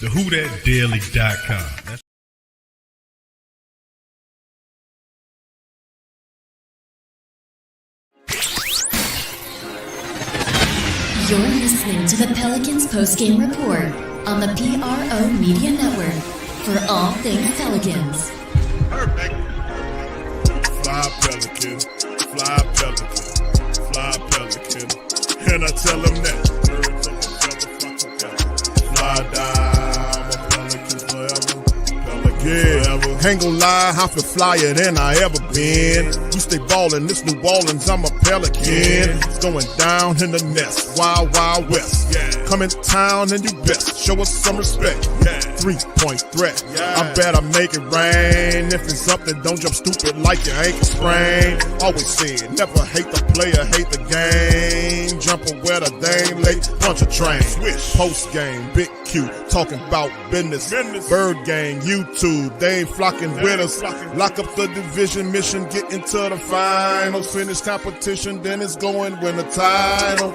thewhothatdaily.com. That's You're listening to the Pelicans postgame report on the PRO Media Network for all things Pelicans. Perfect. Fly Pelican, fly Pelican, fly Pelican. And I tell them that birds of a feather flock together. Fly down, I'm a Pelican forever. Pelican forever. Ain't gon' lie, I feel flyer than I ever been. We stay ballin', this New Orleans, I'm a Pelican. It's going down in the nest, wild, wild west. Come in town and you best show us some respect. 3-point threat, I better make it rain. If it's something, don't jump stupid like your ankle sprain. Always said, never hate the player, hate the game. Jumping where the dame late, punch a train. Post game, Big Q, talking about business. Bird gang, YouTube, they ain't flocking with us. Lock up the division mission, get into the finals. Finish competition, then it's going win the title.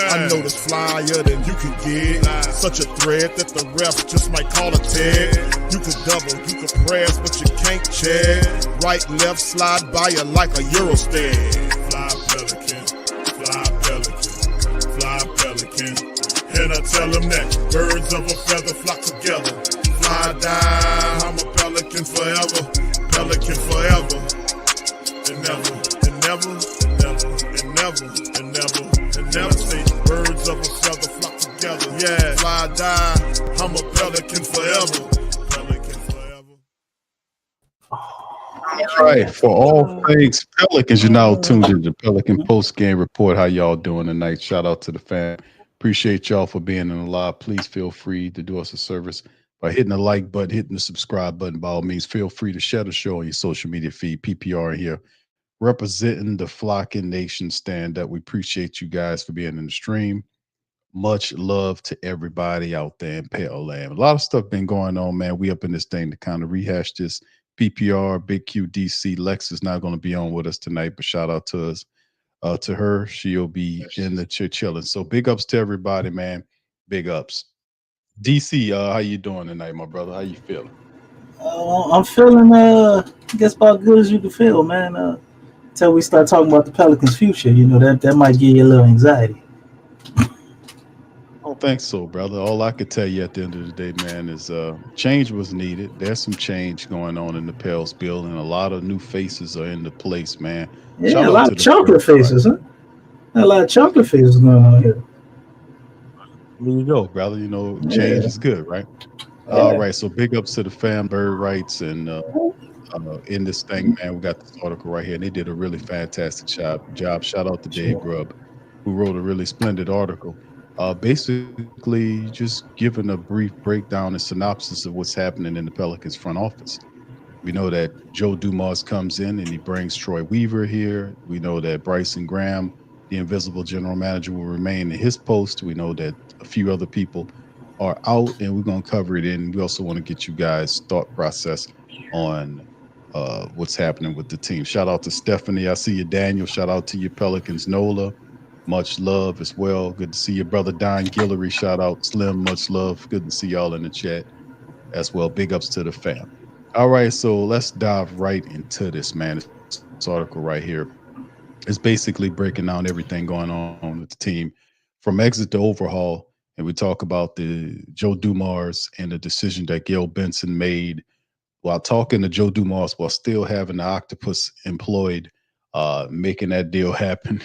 I know this flyer than you can get. Such a threat that the refs just might call a tag. You could double, you could press, but you can't check. Right, left, slide by you like a Eurostep. Fly Pelican, fly Pelican, fly Pelican. And I tell them that birds of a feather flock together. Fly down, I'm a Pelican forever. Pelican forever. And never, and never, and never, and never, and never, and never. Say birds of a feather flock together. Yeah, fly down, I'm a Pelican forever. Pelican forever. All right, for all things Pelicans, you're now tuned into the Pelican Post Game Report. How y'all doing tonight? Shout out to the fam. Appreciate y'all for being in the live. Please feel free to do us a service by hitting the like button, hitting the subscribe button. By all means, feel free to share the show on your social media feed. PPR here, representing the Flocking Nation stand up. We appreciate you guys for being in the stream. Much love to everybody out there in Pale Land. A lot of stuff been going on, man. We up in this thing to kind of rehash this. PPR, Big QDC, Lexxah is not going to be on with us tonight, but shout out to us. To her, she'll be in the chilling. So big ups to everybody, man. Big ups. DC, how you doing tonight, my brother? How you feeling? I'm feeling, I guess about good as you can feel, man. Until we start talking about the Pelicans' future, you know, that might give you a little anxiety. I don't think so, brother. All I could tell you at the end of the day, man, is change was needed. There's some change going on in the Pels building. A lot of new faces are in the place, man. Yeah, a lot of chocolate faces, huh? A lot of chocolate faces going on here. There you go, brother. You know, change is good, right? Yeah. All right, so big ups to the fam, Bird Rights, and in this thing, man, we got this article right here, and they did a really fantastic job. Shout out to Dave Grubb, who wrote a really splendid article. Basically just giving a brief breakdown and synopsis of what's happening in the Pelicans front office. We know that Joe Dumars comes in and he brings Troy Weaver here. We know that Bryson Graham, the invisible general manager, will remain in his post. We know that a few other people are out, and we're going to cover it in. We also want to get you guys' thought process on what's happening with the team. Shout out to Stephanie. I see you, Daniel. Shout out to you, Pelicans, Nola. Much love as well. Good to see your brother Don Guillory. Shout out Slim. Much love. Good to see y'all in the chat as well. Big ups to the fam. All right, so let's dive right into this, man. This article right here is basically breaking down everything going on with the team from exit to overhaul. And we talk about the Joe Dumars and the decision that Gail Benson made while talking to Joe Dumars while still having the octopus employed, making that deal happen.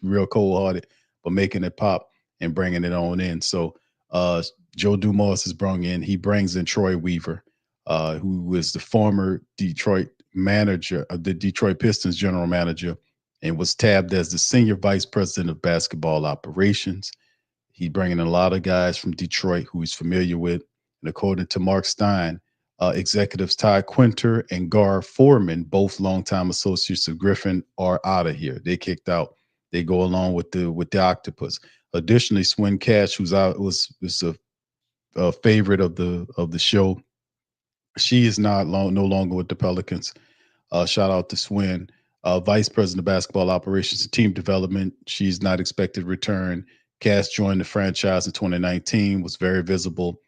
Real cold-hearted, but making it pop and bringing it on in. So Joe Dumars is brought in. He brings in Troy Weaver, who was the former Detroit manager of the Detroit Pistons general manager and was tabbed as the senior vice president of basketball operations. He's bringing in a lot of guys from Detroit who he's familiar with. And according to Mark Stein, executives Ty Quinter and Gar Foreman, both longtime associates of Griffin, are out of here. They kicked out. They go along with the octopus. Additionally, Swin Cash, who's out, was a favorite of the show. She is no longer with the Pelicans. Shout out to Swin, vice president of basketball operations and team development. She's not expected to return. Cash joined the franchise in 2019, was very visible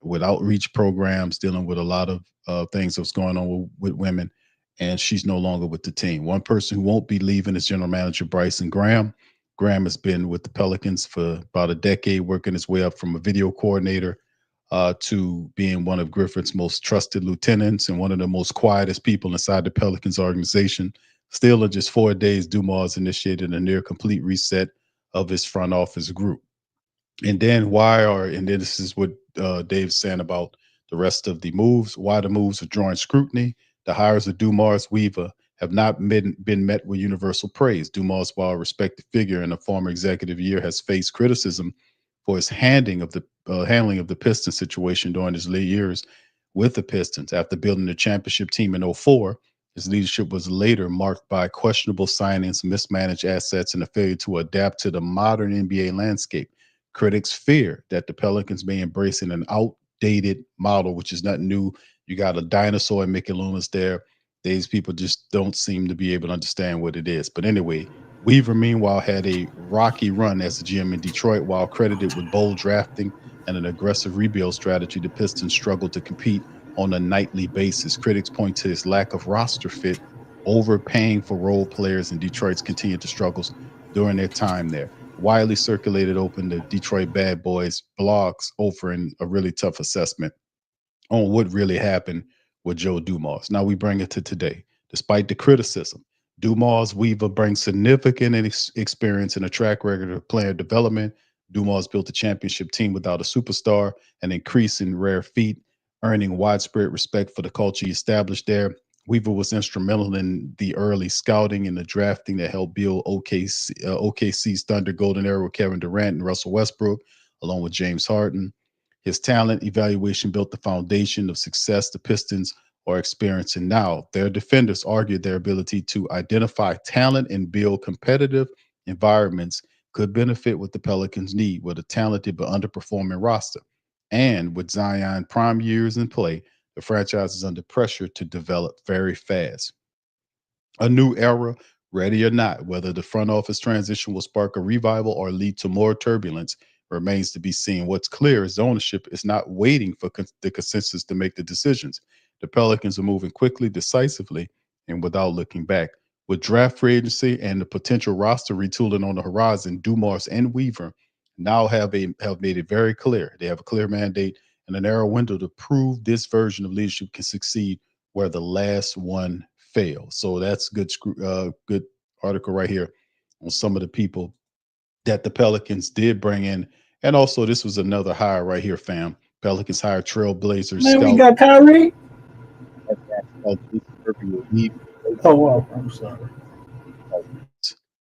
with outreach programs, dealing with a lot of things that's going on with women, and she's no longer with the team. One person who won't be leaving is general manager Bryson Graham. Graham has been with the Pelicans for about a decade, working his way up from a video coordinator to being one of Griffin's most trusted lieutenants and one of the most quietest people inside the Pelicans organization. Still, in just 4 days, Dumas initiated a near complete reset of his front office group. And then and then this is what Dave's saying about the rest of the moves, why the moves are drawing scrutiny. The hires of Dumas Weaver have not been met with universal praise. Dumas, while a respected figure and a former executive year, has faced criticism for his handling of the Pistons situation during his late years with the Pistons. After building the championship team in '04, his leadership was later marked by questionable signings, mismanaged assets, and a failure to adapt to the modern NBA landscape. Critics fear that the Pelicans may embrace an outdated model, which is not new. You got a dinosaur and Mickey Loomis there. These people just don't seem to be able to understand what it is. But anyway, Weaver, meanwhile, had a rocky run as a GM in Detroit. While credited with bold drafting and an aggressive rebuild strategy, the Pistons struggled to compete on a nightly basis. Critics point to his lack of roster fit, overpaying for role players, and Detroit's continued to struggles during their time there. Widely circulated open the Detroit Bad Boys blogs, offering a really tough assessment on what really happened with Joe Dumas. Now we bring it to today. Despite the criticism, Dumas Weaver brings significant experience and a track record of player development. Dumas built a championship team without a superstar, an increase in rare feat, earning widespread respect for the culture he established there. Weaver was instrumental in the early scouting and the drafting that helped build OKC's Thunder Golden Era with Kevin Durant and Russell Westbrook, along with James Harden. His talent evaluation built the foundation of success the Pistons are experiencing now. Their defenders argued their ability to identify talent and build competitive environments could benefit what the Pelicans need with a talented but underperforming roster. And with Zion prime years in play, the franchise is under pressure to develop very fast. A new era, ready or not, whether the front office transition will spark a revival or lead to more turbulence remains to be seen. What's clear is ownership is not waiting for the consensus to make the decisions. The Pelicans are moving quickly, decisively, and without looking back. With draft free agency and the potential roster retooling on the horizon, Dumas and Weaver now have made it very clear. They have a clear mandate and a narrow window to prove this version of leadership can succeed where the last one failed. So that's good article right here on some of the people that the Pelicans did bring in. And also, this was another hire right here, fam. Pelicans hired Trailblazers Man, scout. we got Kyrie. Oh, wow. I'm sorry.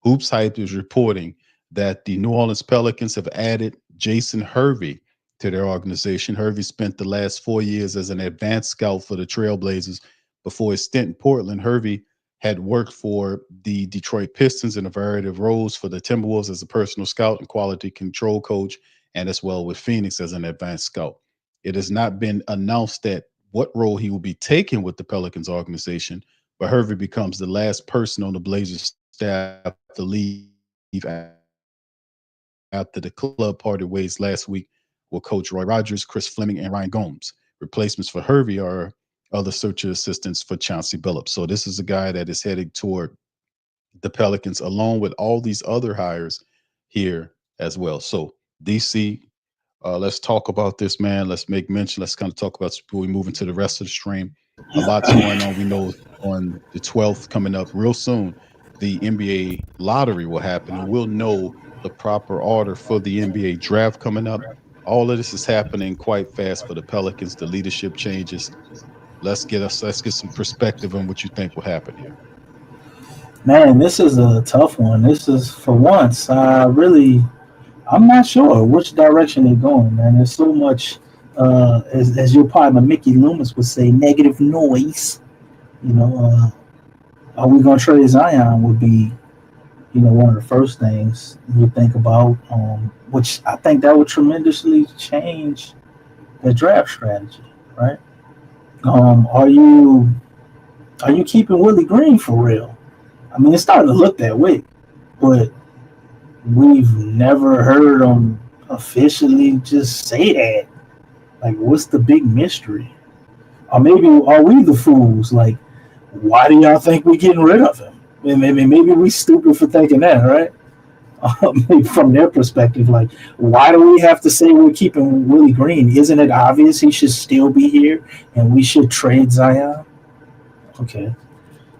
Hoops Hype is reporting that the New Orleans Pelicans have added Jason Hervey to their organization. Hervey spent the last 4 years as an advanced scout for the Trailblazers. Before his stint in Portland, Hervey had worked for the Detroit Pistons in a variety of roles for the Timberwolves as a personal scout and quality control coach, and as well with Phoenix as an advanced scout. It has not been announced that what role he will be taking with the Pelicans organization, but Hervey becomes the last person on the Blazers staff to leave after the club parted ways last week with Coach Roy Rogers, Chris Fleming, and Ryan Gomes. Replacements for Hervey are other searcher assistants for Chauncey Billups. So this is a guy that is heading toward the Pelicans, along with all these other hires here as well. So DC, let's talk about this, man. Let's make mention. Let's kind of talk about before we move into the rest of the stream. A lot's going on. We know on the 12th coming up real soon, the NBA lottery will happen, and we'll know the proper order for the NBA draft coming up. All of this is happening quite fast for the Pelicans. The leadership changes. Let's get some perspective on what you think will happen here. Man, this is a tough one. This is, for once, I'm not sure which direction they're going, man. There's so much, as your partner Mickey Loomis would say, negative noise. Are we going to trade Zion would be, one of the first things you think about, which I think that would tremendously change the draft strategy, right? Are you keeping Willie Green for real? I mean, it's starting to look that way, but we've never heard him officially just say that. Like, what's the big mystery? Or maybe are we the fools? Like, why do y'all think we're getting rid of him? Maybe we stupid for thinking that, right? From their perspective, like, why do we have to say we're keeping Willie Green? Isn't it obvious he should still be here and we should trade Zion? Okay.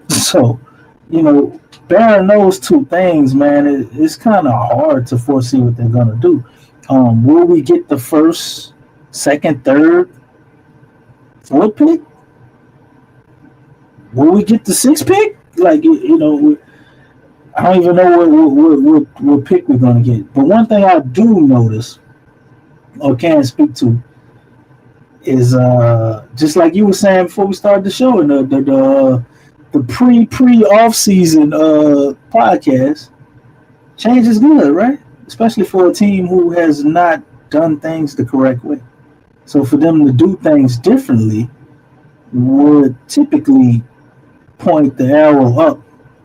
So, bearing those two things, man, it's kind of hard to foresee what they're going to do. Will we get the first, second, third, fourth pick? Will we get the sixth pick? Like, I don't even know what pick we're going to get. But one thing I do notice, or can speak to, is just like you were saying before we started the show, in the pre-offseason podcast, change is good, right? Especially for a team who has not done things the correct way. So for them to do things differently would typically point the arrow up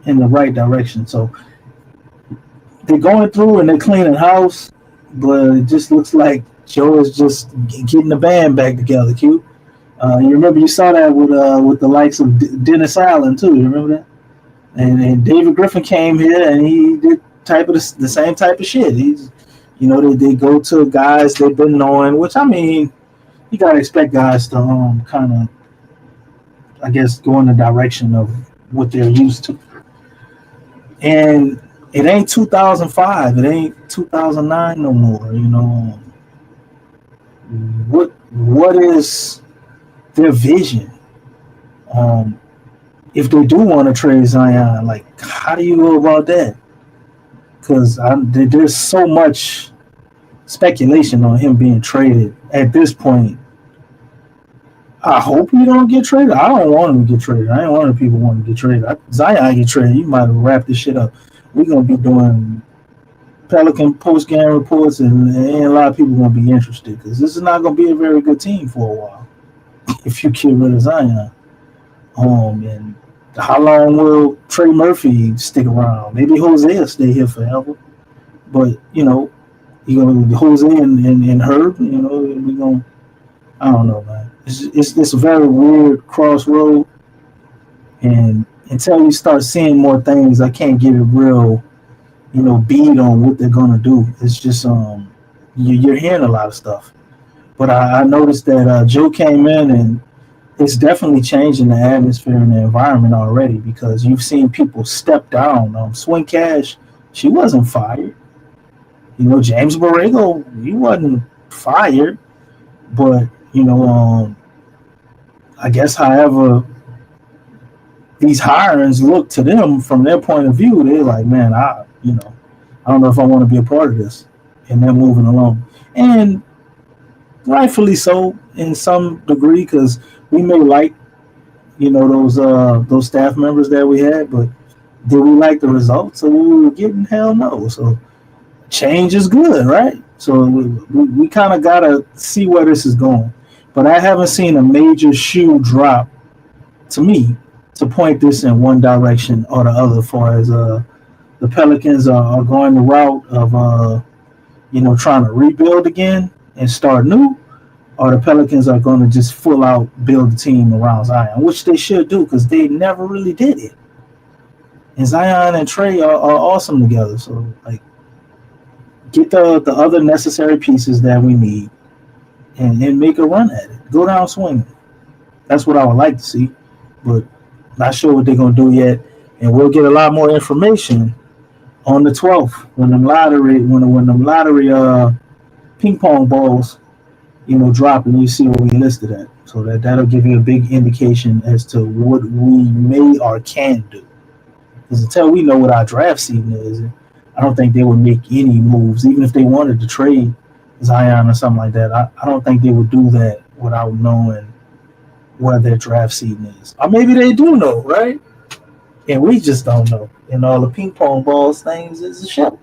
in the right direction. So they're going through and they're cleaning house, but it just looks like Joe is just getting the band back together. Q. You remember you saw that with the likes of Dennis Allen too. You remember that? And David Griffin came here and he did the same type of shit. He's, they go to guys they've been knowing, which I mean, you gotta expect guys to kind of, I guess, go in the direction of what they're used to. And it ain't 2005, it ain't 2009 no more. What is their vision? If they do want to trade Zion, like, how do you go about that? Because there's so much speculation on him being traded at this point. I hope he don't get traded. I don't want him to get traded. I ain't one of the people want to get traded. Zion get traded, you might wrap this shit up. We're going to be doing Pelican post-game reports, and a lot of people going to be interested because this is not going to be a very good team for a while if you get rid of Zion. And how long will Trey Murphy stick around? Maybe Jose will stay here forever. But, Jose and Herb, we're going to, I don't know, man. It's a very weird crossroad. And until we start seeing more things, I can't get a real, beat on what they're going to do. It's just, you're hearing a lot of stuff. But I noticed that Joe came in and it's definitely changing the atmosphere and the environment already because you've seen people step down. Swing Cash, she wasn't fired. James Borrego, he wasn't fired. But, I guess however these hirings look to them from their point of view, they're like, man, I don't know if I want to be a part of this. And they're moving along. And rightfully so in some degree because we may like, those staff members that we had, but did we like the results of what we were getting? Hell no. So change is good, right? So we kind of got to see where this is going. But I haven't seen a major shoe drop to me to point this in one direction or the other as far as the Pelicans are going the route of, trying to rebuild again and start new, or the Pelicans are going to just full out build a team around Zion, which they should do because they never really did it. And Zion and Trey are awesome together. So, like, get the other necessary pieces that we need and make a run at it. Go down swinging. That's what I would like to see, but not sure what they're going to do yet. And we'll get a lot more information on the 12th when the lottery ping pong balls, drop and you see what we listed at. So that'll give you a big indication as to what we may or can do. Because until we know what our draft season is, I don't think they would make any moves, even if they wanted to trade Zion or something like that. I don't think they would do that without knowing where their draft season is. Or maybe they do know, right? And we just don't know. And all the ping pong balls things is a show.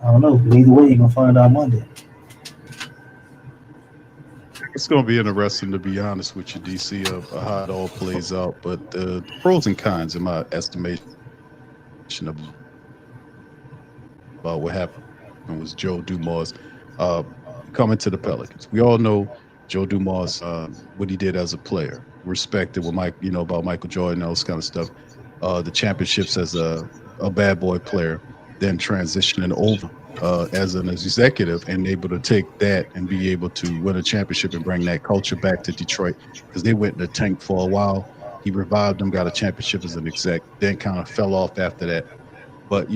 I don't know. But either way, you're going to find out Monday. It's going to be interesting, to be honest with you, DC, of how it all plays out. But the pros and cons, in my estimation, about what happened was Joe Dumars. coming to the Pelicans. We all know Joe Dumars, what he did as a player, respected what Mike, about Michael Jordan, all this kind of stuff. The championships as a bad boy player, then transitioning over as an executive and able to take that and be able to win a championship and bring that culture back to Detroit because they went in the tank for a while. He revived them, got a championship as an exec, then kind of fell off after that. But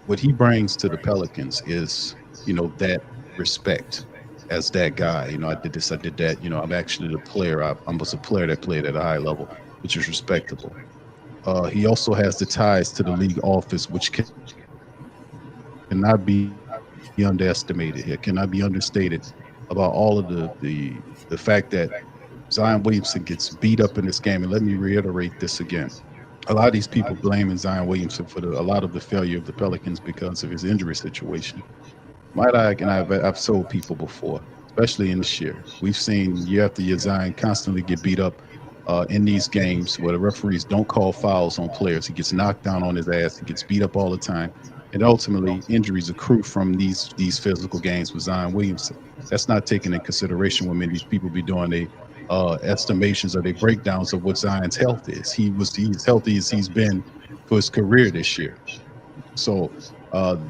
what he brings to the Pelicans is that respect as that guy. I did this, I did that. I'm actually the player. I was a player that played at a high level, which is respectable. He also has the ties to the league office, which cannot be underestimated here, cannot be understated about all of the fact that Zion Williamson gets beat up in this game. And let me reiterate this again. A lot of these people blaming Zion Williamson for a lot of the failure of the Pelicans because of his injury situation. I've sold people before, especially in this year. We've seen year after year Zion constantly get beat up in these games where the referees don't call fouls on players. He gets knocked down on his ass. He gets beat up all the time. And ultimately, injuries accrue from these physical games with Zion Williamson. That's not taken in consideration when many of these people be doing estimations or their breakdowns of what Zion's health is. He's healthy as he's been for his career this year. So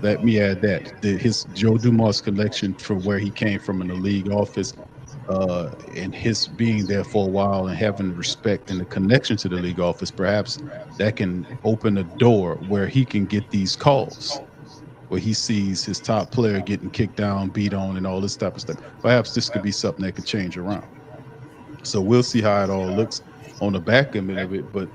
let me add that his Joe Dumars collection from where he came from in the league office and his being there for a while and having respect and the connection to the league office, perhaps that can open a door where he can get these calls where he sees his top player getting kicked down, beat on, and all this type of stuff. Perhaps this could be something that could change around. So we'll see how it all looks on the back end of it. But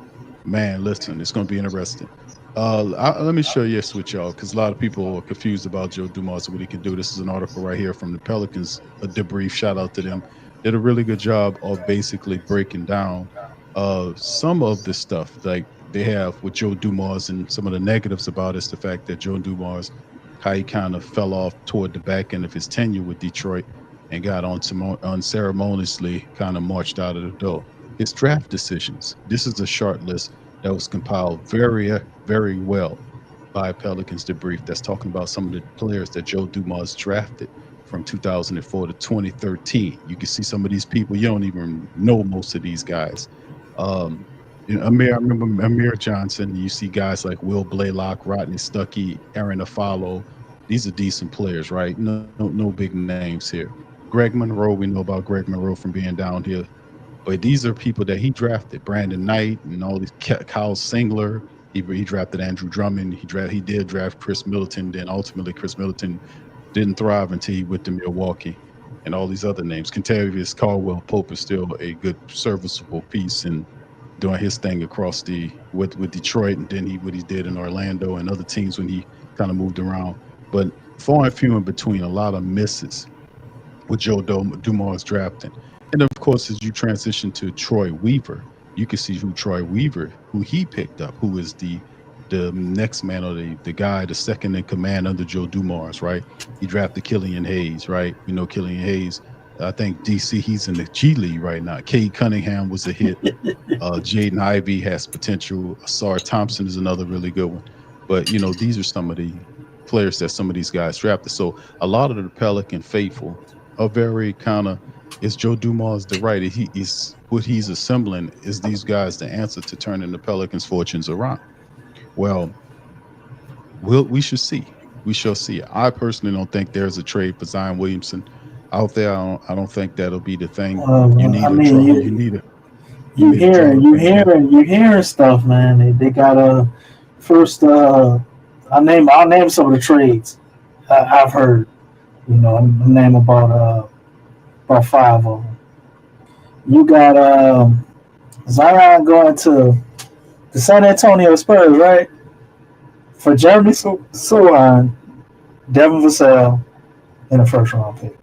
man, listen, it's going to be interesting. Let me share this with y'all because a lot of people are confused about Joe Dumars and what he can do. This is an article right here from the Pelicans, a debrief. Shout out to them. Did a really good job of basically breaking down some of the stuff like they have with Joe Dumars, and some of the negatives about it's the fact that Joe Dumars, how he kind of fell off toward the back end of his tenure with Detroit and got unceremoniously kind of marched out of the door. His draft decisions. This is a short list that was compiled very, very well by Pelicans debrief that's talking about some of the players that Joe Dumars drafted from 2004 to 2013. You can see some of these people, you don't even know most of these guys. I remember Amir Johnson. You see guys like Will Blaylock, Rodney Stuckey, Aaron Afalo. These are decent players, right? No big names here. Greg Monroe, we know about Greg Monroe from being down here. But these are people that he drafted. Brandon Knight and all these, Kyle Singler. He drafted Andrew Drummond. He did draft Chris Middleton. Then ultimately Chris Middleton didn't thrive until he went to Milwaukee. And all these other names. Kentavious Caldwell Pope is still a good serviceable piece and doing his thing across with Detroit, and then what he did in Orlando and other teams when he kind of moved around. But far and few in between, a lot of misses with Joe Dumars drafting. And of course, as you transition to Troy Weaver, you can see who he picked up, who is the next man, or the guy, the second in command under Joe Dumars, right? He drafted Killian Hayes, right? We know Killian Hayes. I think DC, he's in the G League right now. Cade Cunningham was a hit. Jaden Ivey has potential. Asar Thompson is another really good one. But, these are some of the players that some of these guys drafted. So a lot of the Pelican faithful are very kind of, is Joe Dumars the right? What he's assembling is these guys the answer to turning the Pelicans' fortunes around. Well, we should see. We shall see. I personally don't think there's a trade for Zion Williamson out there. I don't think that'll be the thing. You hearing stuff, man. They got a first. I'll name some of the trades I've heard. I'm name about 5 of them. You got Zion going to the San Antonio Spurs, right? For Jeremy Sohan, Devin Vassell, and a first-round pick.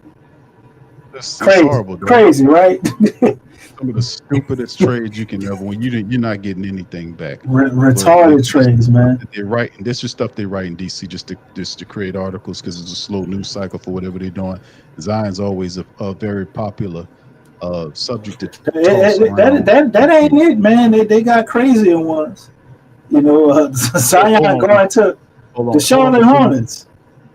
That's crazy, horrible, crazy, right? Some of the stupidest trades you can ever. When you're not getting anything back. Retarded trades, man. They're writing. This is stuff they write in DC just to create articles because it's a slow news cycle for whatever they're doing. Zion's always a very popular subject to that ain't it, man. They got crazier ones. Zion going to the Charlotte Hornets.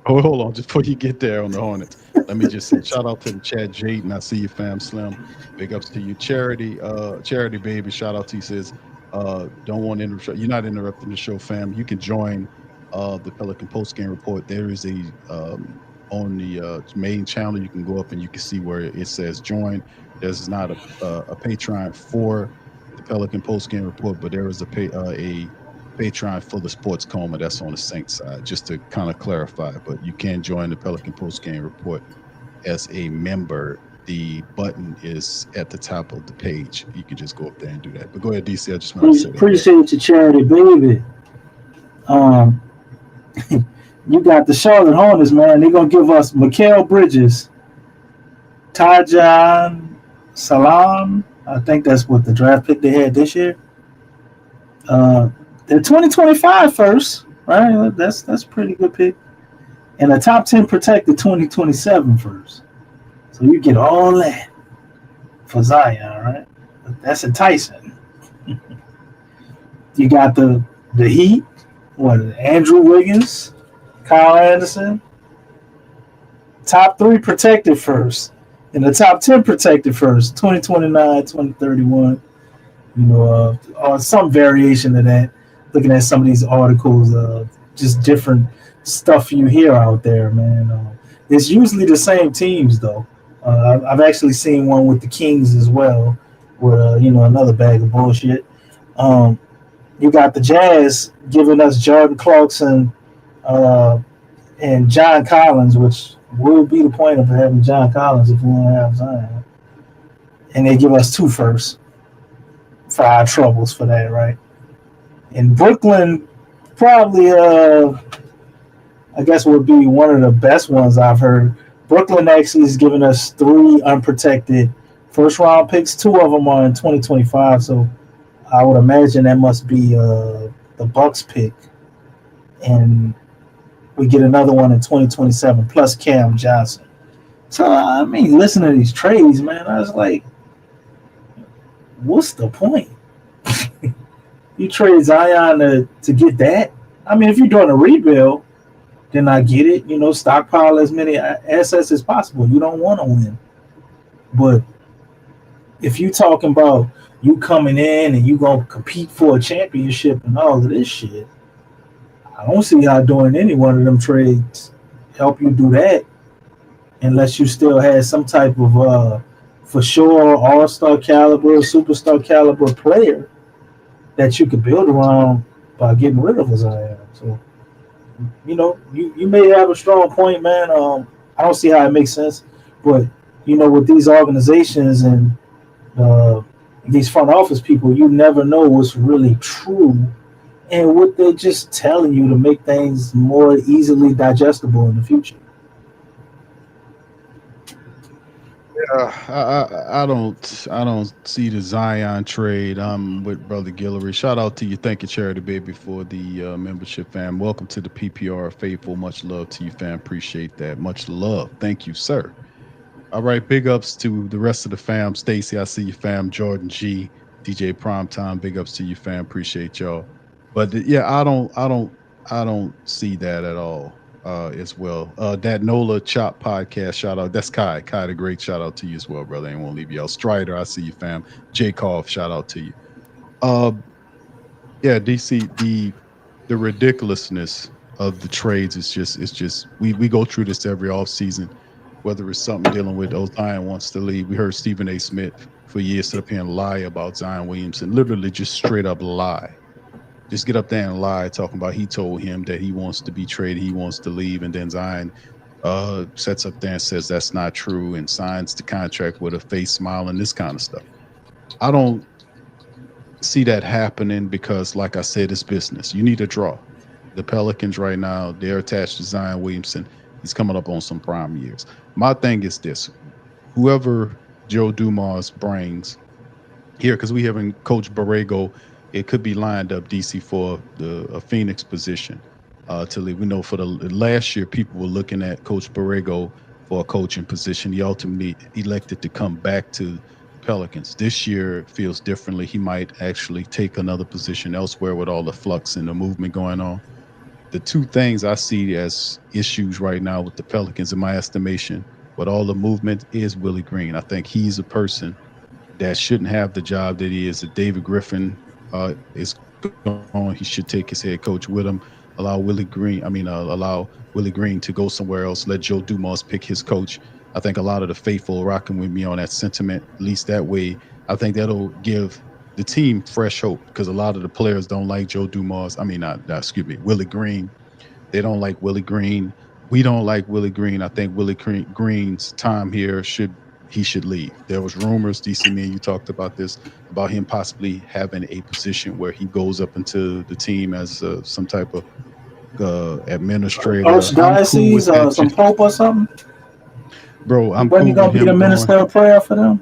Hold on, just before you get there on the Hornets. Let me just say shout out to the chat, Jaden. I see you, fam Slim. Big ups to you. Charity baby. Shout out to you, says, don't want to interrupt. You're not interrupting the show, fam. You can join the Pelican Post Game Report. There is a on the main channel. You can go up and you can see where it says join. There's not a Patreon for the Pelican Post Game Report, but there is a Patreon for the Sports Coma. That's on the Saints side, just to kind of clarify. But you can join the Pelican Post Game Report as a member. The button is at the top of the page. You can just go up there and do that. But go ahead, DC. I just want to say that. Appreciate your charity, baby. You got the Charlotte Hornets, man. They're gonna give us Mikal Bridges, Tajan Salam. I think that's what the draft pick they had this year. They're 2025 first, right? That's a pretty good pick. And a top 10 protected 2027 first. So you get all that for Zion, right? That's enticing. You got the Heat, Andrew Wiggins, Kyle Anderson. Top 3 protected first. And the top 10 protected first, 2029, 2031. Or some variation of that. Looking at some of these articles, just different stuff you hear out there, man. It's usually the same teams, though. I've actually seen one with the Kings as well, with another bag of bullshit. You got the Jazz giving us Jordan Clarkson and John Collins, which will be the point of having John Collins if we want to have Zion. And they give us 2 firsts for our troubles for that, right? And Brooklyn probably, I guess, would be one of the best ones I've heard. Brooklyn actually is giving us 3 unprotected first-round picks. 2 of them are in 2025, so I would imagine that must be the Bucks pick. And we get another one in 2027, plus Cam Johnson. So, I mean, listening to these trades, man, I was like, what's the point? You trade Zion to get that? I mean, if you're doing a rebuild, then I get it. Stockpile as many assets as possible. You don't want to win. But if you're talking about you coming in and you going to compete for a championship and all of this shit, I don't see how doing any one of them trades help you do that unless you still have some type of for sure all-star caliber, superstar caliber player that you could build around by getting rid of a Zion. So, you may have a strong point, man. I don't see how it makes sense, but with these organizations and these front office people, you never know what's really true and what they're just telling you to make things more easily digestible in the future. I don't see the Zion trade. I'm with Brother Guillory. Shout out to you. Thank you, Charity Baby, for the membership, fam. Welcome to the PPR faithful. Much love to you, fam. Appreciate that. Much love. Thank you, sir. All right, big ups to the rest of the fam. Stacy, I see you, fam. Jordan G, DJ Primetime. Big ups to you, fam. Appreciate y'all. But yeah, I don't see that at all. As well. That Nola Chop podcast, shout out. That's Kai. Kai the Great, shout out to you as well, brother. Ain't won't leave you out. Strider, I see you, fam. J Koff, shout out to you. Yeah, DC, the ridiculousness of the trades is just we go through this every offseason, whether it's something dealing with Zion wants to leave. We heard Stephen A. Smith for years sit up here and lie about Zion Williamson, literally just straight up lie. Just get up there and lie, talking about he told him that he wants to be traded, he wants to leave, and then Zion sets up there and says that's not true and signs the contract with a face smile and this kind of stuff. I don't see that happening because, like I said, it's business. You need a draw. The Pelicans right now, they're attached to Zion Williamson. He's coming up on some prime years. My thing is this. Whoever Joe Dumas brings here, because we having Coach Borrego, it could be lined up, DC, for a Phoenix position to leave. We know for the last year, people were looking at Coach Borrego for a coaching position. He ultimately elected to come back to Pelicans. This year feels differently. He might actually take another position elsewhere with all the flux and the movement going on. The 2 things I see as issues right now with the Pelicans, in my estimation, with all the movement is Willie Green. I think he's a person that shouldn't have the job that he is. That David Griffin is gone. He should take his head coach with him. Allow Willie Green to go somewhere else. Let Joe Dumas pick his coach. I think a lot of the faithful rocking with me on that sentiment. At least that way, I think that'll give the team fresh hope because a lot of the players don't like Joe Dumas. Willie Green. They don't like Willie Green. We don't like Willie Green. I think Green's time here should leave. There was rumors, DC, me and you talked about this, about him possibly having a position where he goes up into the team as some type of administrator. Archdiocese or some pope or something. Bro, I'm when cool he gonna be the minister of prayer for them?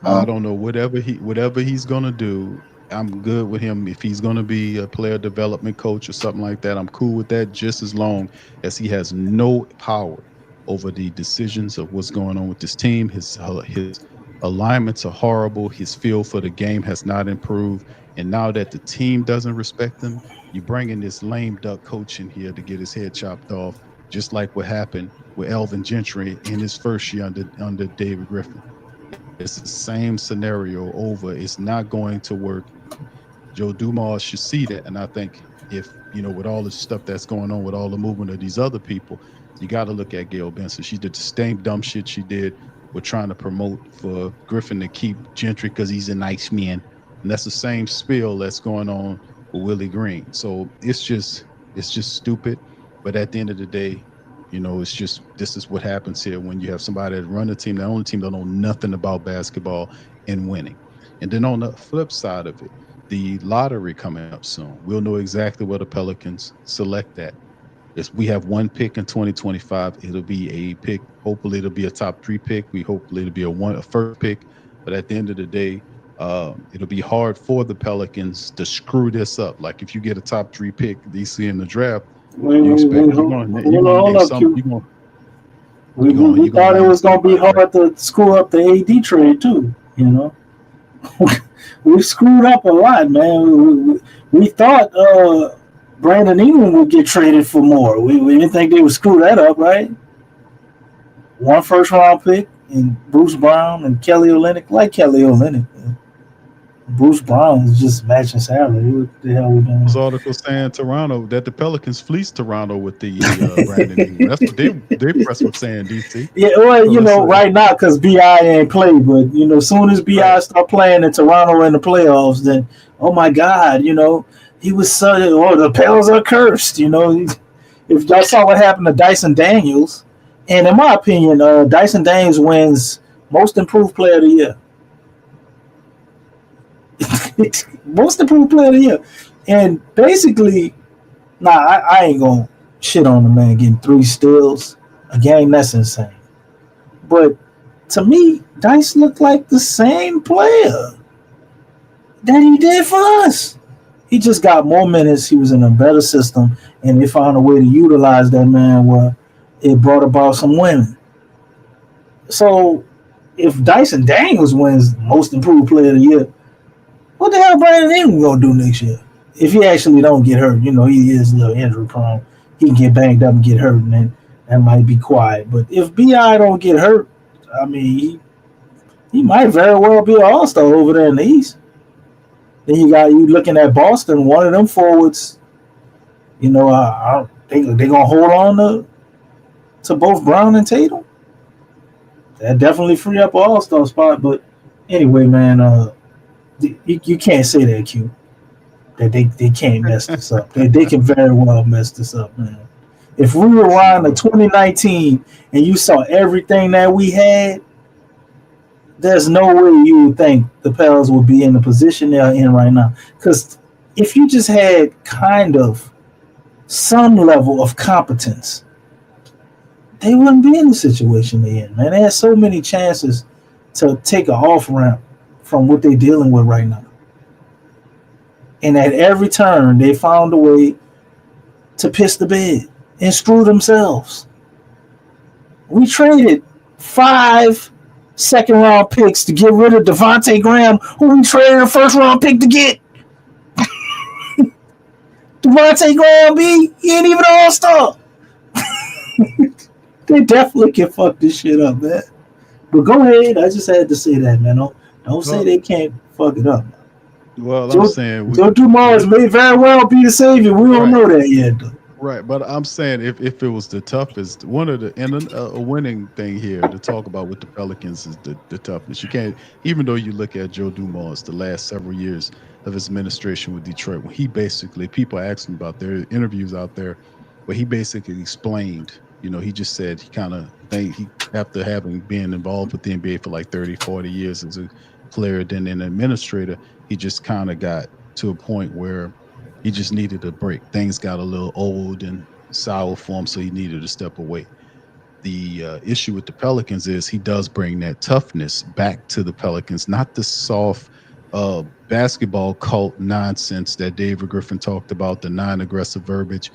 I don't know. Whatever he's gonna do, I'm good with him. If he's gonna be a player development coach or something like that, I'm cool with that. Just as long as he has no power over the decisions of what's going on with this team. His alignments are horrible. His feel for the game has not improved. And now that the team doesn't respect him, you bring in this lame duck coach in here to get his head chopped off, just like what happened with Elvin Gentry in his first year under David Griffin. It's the same scenario over. It's not going to work. Joe Dumas should see that. And I think if, with all the stuff that's going on with all the movement of these other people, you got to look at Gail Benson. She did the same dumb shit she did with trying to promote for Griffin to keep Gentry because he's a nice man. And that's the same spiel that's going on with Willie Green. So it's just stupid. But at the end of the day, this is what happens here when you have somebody that run a team, the only team that know nothing about basketball and winning. And then on the flip side of it, the lottery coming up soon. We'll know exactly where the Pelicans select that. We have one pick in 2025. It'll be a pick. Hopefully, it'll be a top 3 pick. Hopefully it'll be a first pick. But at the end of the day, it'll be hard for the Pelicans to screw this up. Like if you get a top 3 pick DC in the draft, we thought it was going to be hard to screw up the AD trade too. We screwed up a lot, man. We thought Brandon Ingram would get traded for more. We didn't think they would screw that up, right? 1 first-round pick and Bruce Brown and Kelly Olynyk. Like Kelly Olynyk, man. Bruce Brown is just matching salary. What the hell we doing? There's article saying Toronto that the Pelicans fleeced Toronto with the Brandon Ingram. That's what their press was saying, DC. Yeah, well, right now because BI ain't played, but as soon as BI start playing in Toronto in the playoffs, then oh my God, he was the Pels are cursed. If y'all saw what happened to Dyson Daniels, and in my opinion, Dyson Daniels wins Most Improved Player of the Year. Most Improved Player of the Year. And basically, I ain't gonna shit on the man getting 3 steals a game. That's insane. But to me, Dice looked like the same player that he did for us. He just got more minutes. He was in a better system, and they found a way to utilize that man where it brought about some winning. So if Dyson Daniels wins Most Improved Player of the Year, what the hell Brandon Ingram gonna do next year? If he actually don't get hurt, he is a little injury prone. He can get banged up and get hurt, and then that might be quiet. But if BI don't get hurt, I mean, he might very well be an all-star over there in the East. Then you looking at Boston, one of them forwards, they gonna hold on to both Brown and Tatum. That definitely free up an all-star spot. But anyway, man, you can't say that, Q. That they can't mess this up. They can very well mess this up, man. If we rewind to 2019 and you saw everything that we had, there's no way you would think the Pels would be in the position they're in right now. Because if you just had kind of some level of competence, they wouldn't be in the situation they're in, man. They had so many chances to take an off-ramp from what they're dealing with right now. And at every turn, they found a way to piss the bed and screw themselves. We traded 5 second-round picks to get rid of Devontae Graham, who we traded a first-round pick to get. Devontae Graham, he ain't even an all-star. They definitely can fuck this shit up, man. But go ahead. I just had to say that, man. Don't say Well, they can't fuck it up. I'm Joe saying Joe Dumars may very well be the savior. We don't right. know that yet, though. Right, but I'm saying if it was the toughest, one of the and a winning thing here to talk about with the Pelicans is the toughness. You can't, even though you look at Joe Dumars, the last several years of his administration with Detroit, when he basically people ask him about their interviews out there, where he basically explained, he just said he kind of think he after having been involved with the NBA for like 30, 40 years as a player, then an administrator, he just kind of got to a point where he just needed a break. Things got a little old and sour for him, so he needed to step away. The issue with the Pelicans is he does bring that toughness back to the Pelicans, not the soft basketball cult nonsense that David Griffin talked about, the non-aggressive verbiage,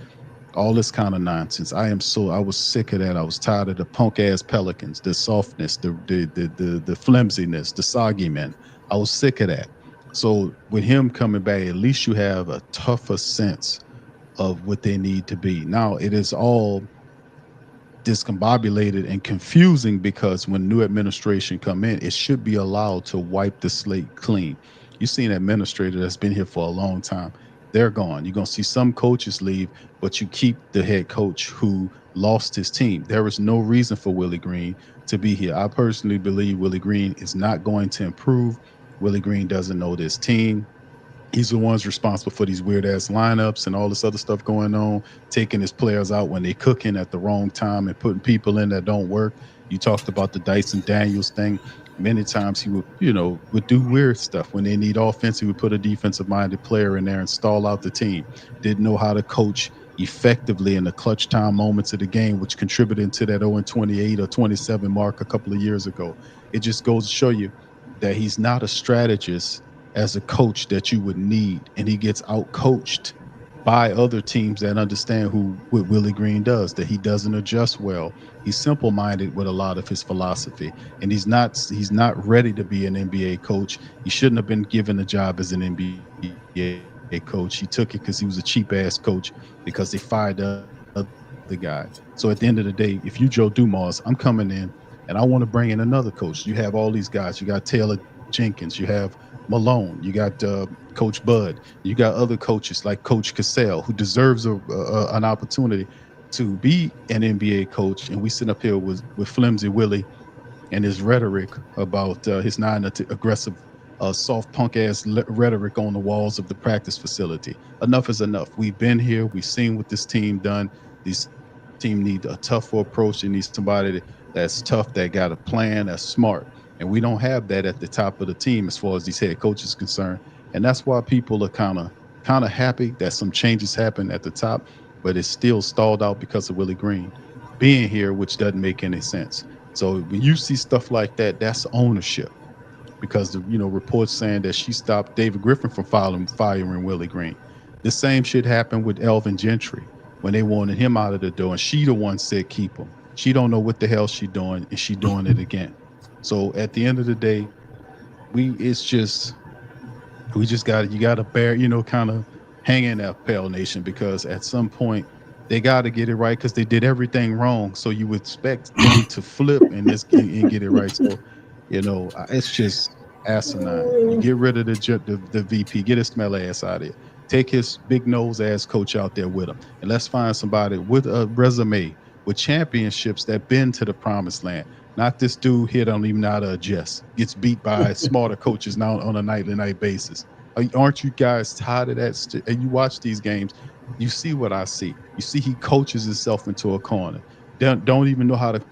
all this kind of nonsense. I was sick of that. I was tired of the punk ass Pelicans, the softness, the flimsiness, the soggy men. I was sick of that. So with him coming back, at least you have a tougher sense of what they need to be. Now it is all discombobulated and confusing because when new administration come in, it should be allowed to wipe the slate clean. You've seen an administrator that's been here for a long time. They're gone. You're gonna see some coaches leave, but you keep the head coach who lost his team. There is no reason for Willie Green to be here. I personally believe Willie Green is not going to improve. Willie Green doesn't know this team. He's the ones responsible for these weird ass lineups and all this other stuff going on, taking his players out when they cooking at the wrong time and putting people in that don't work. You talked about the Dyson Daniels thing. Many times he would do weird stuff. When they need offense, he would put a defensive minded player in there and stall out the team. Didn't know how to coach effectively in the clutch time moments of the game, which contributed to that 0-28 or 27 mark a couple of years ago. It just goes to show you that he's not a strategist as a coach that you would need, and he gets out coached by other teams that understand who what Willie Green does, that he doesn't adjust well. He's simple minded with a lot of his philosophy, and he's not ready to be an NBA coach. He shouldn't have been given a job as an NBA coach. He took it because he was a cheap ass coach because they fired the other guy. So at the end of the day, if you Joe Dumars, I'm coming in and I want to bring in another coach. You have all these guys. You got Taylor Jenkins, you have Malone, you got Coach Bud, you got other coaches like Coach Cassell, who deserves an opportunity to be an NBA coach. And we sit up here with Flimsy Willie and his rhetoric about his non-aggressive, soft punk ass rhetoric on the walls of the practice facility. Enough is enough. We've been here. We've seen what this team done. This team need a tougher approach. They need somebody that's tough, that got a plan, that's smart. And we don't have that at the top of the team as far as these head coaches concerned. And that's why people are kind of happy that some changes happen at the top, but it's still stalled out because of Willie Green being here, which doesn't make any sense. So when you see stuff like that, that's ownership because the reports saying that she stopped David Griffin from firing Willie Green. The same shit happened with Elvin Gentry when they wanted him out of the door, and she the one said keep him. She don't know what the hell she doing, and she doing it again. So at the end of the day, we just got you got to bear, kind of hang in there, Pale Nation, because at some point they got to get it right because they did everything wrong. So you would expect them to flip and get it right. So it's just asinine. You get rid of the VP, get his smell ass out of here. Take his big nose ass coach out there with him, and let's find somebody with a resume with championships that been to the promised land. Not this dude here don't even know how to adjust. Gets beat by smarter coaches now on a nightly night basis. Aren't you guys tired of that? And you watch these games, you see what I see. You see he coaches himself into a corner. Don't even know how to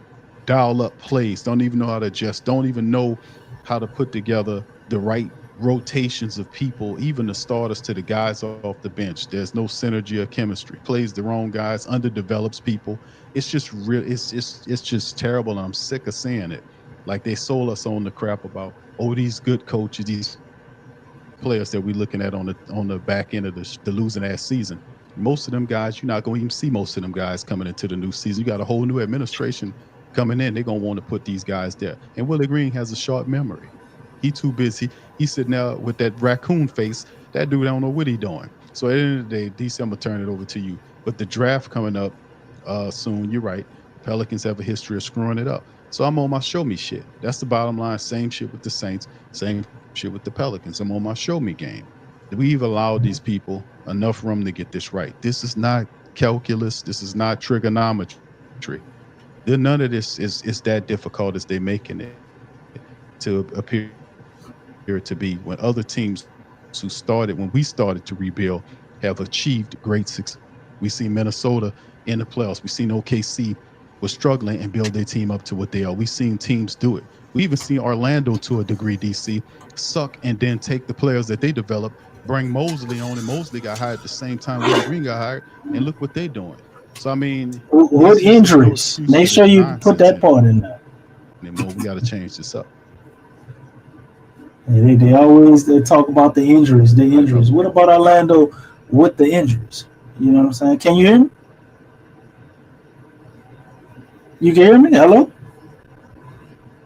dial up plays. Don't even know how to adjust. Don't even know how to put together the right rotations of people, even the starters to the guys off the bench. There's no synergy or chemistry. Plays the wrong guys, underdevelops people. It's just real. It's just terrible. And I'm sick of seeing it. Like they sold us on the crap about these good coaches, these players that we're looking at on the back end of the losing ass season. Most of them guys, you're not going to even see most of them guys coming into the new season. You got a whole new administration coming in. They're going to want to put these guys there. And Willie Green has a short memory. He too busy. He's sitting there with that raccoon face. That dude don't know what he doing. So at the end of the day, DC, I'm gonna turn it over to you. But the draft coming up soon. You're right. Pelicans have a history of screwing it up. So I'm on my show me shit. That's the bottom line. Same shit with the Saints, same shit with the Pelicans. I'm on my show me game. We've allowed these people enough room to get this right. This is not calculus. This is not trigonometry. None of this is that difficult as they're making it to appear to be, when other teams who started, when we started to rebuild, have achieved great success. We see Minnesota in the playoffs. We've seen OKC was struggling and build their team up to what they are. We've seen teams do it. We even seen Orlando to a degree, DC, suck and then take the players that they developed, bring Mosley on, and Mosley got hired at the same time Willie Green got hired, and look what they're doing. So, I mean, what injuries? Make sure you put that part in there. We got to change this up. They always talk about the injuries. What about Orlando with the injuries? You know what I'm saying? Can you hear me? You can hear me? Hello?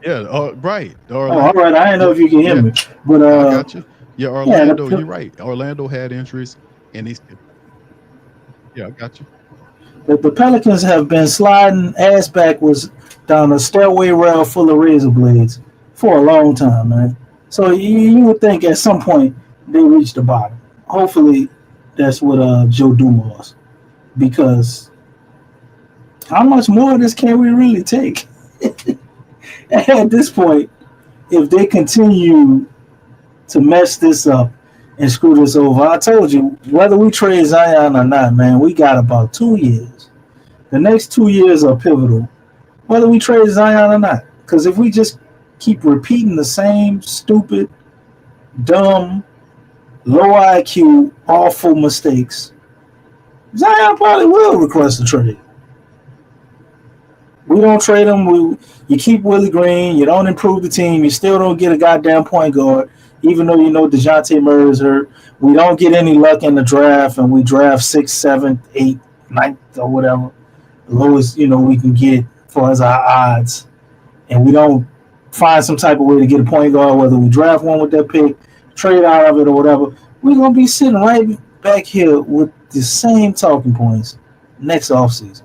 Yeah, right. Orlando, all right. I didn't know if you can hear me. But I got you. Yeah, Orlando, you're right. Orlando had injuries, and he's. Yeah, I got you. The Pelicans have been sliding ass backwards down a stairway rail full of razor blades for a long time, man. So you would think at some point they reach the bottom. Hopefully, that's what Joe Dumars, because how much more of this can we really take? At this point, if they continue to mess this up and screw this over, I told you, whether we trade Zion or not, man, we got about 2 years. The next 2 years are pivotal, whether we trade Zion or not. Because if we just keep repeating the same stupid, dumb, low IQ, awful mistakes, Zion probably will request a trade. We don't trade him. You keep Willie Green. You don't improve the team. You still don't get a goddamn point guard, even though you know DeJounte Murray's hurt. We don't get any luck in the draft, and we draft 6th, 7th, 8th, 9th, or whatever. The lowest, we can get for as our odds. And we don't find some type of way to get a point guard, whether we draft one with that pick, trade out of it, or whatever. We're going to be sitting right back here with the same talking points next offseason.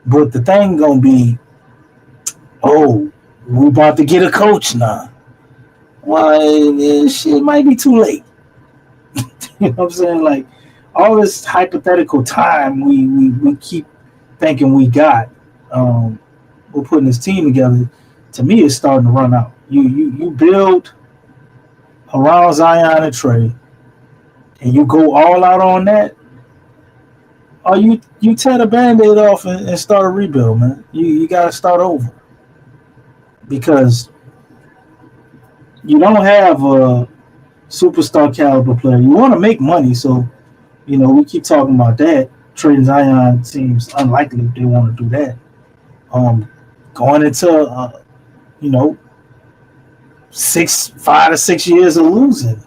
But the thing going to be, we about to get a coach now. Well, shit might be too late. You know what I'm saying? Like, all this hypothetical time we keep thinking we got, we're putting this team together, to me, it's starting to run out. You build around Zion and Trey, and you go all out on that, or you tear the Band-Aid off and start a rebuild, man. You got to start over. Because you don't have a superstar caliber player. You want to make money, so, we keep talking about that. Trading Zion seems unlikely if they want to do that. Going into, 5 to 6 years of losing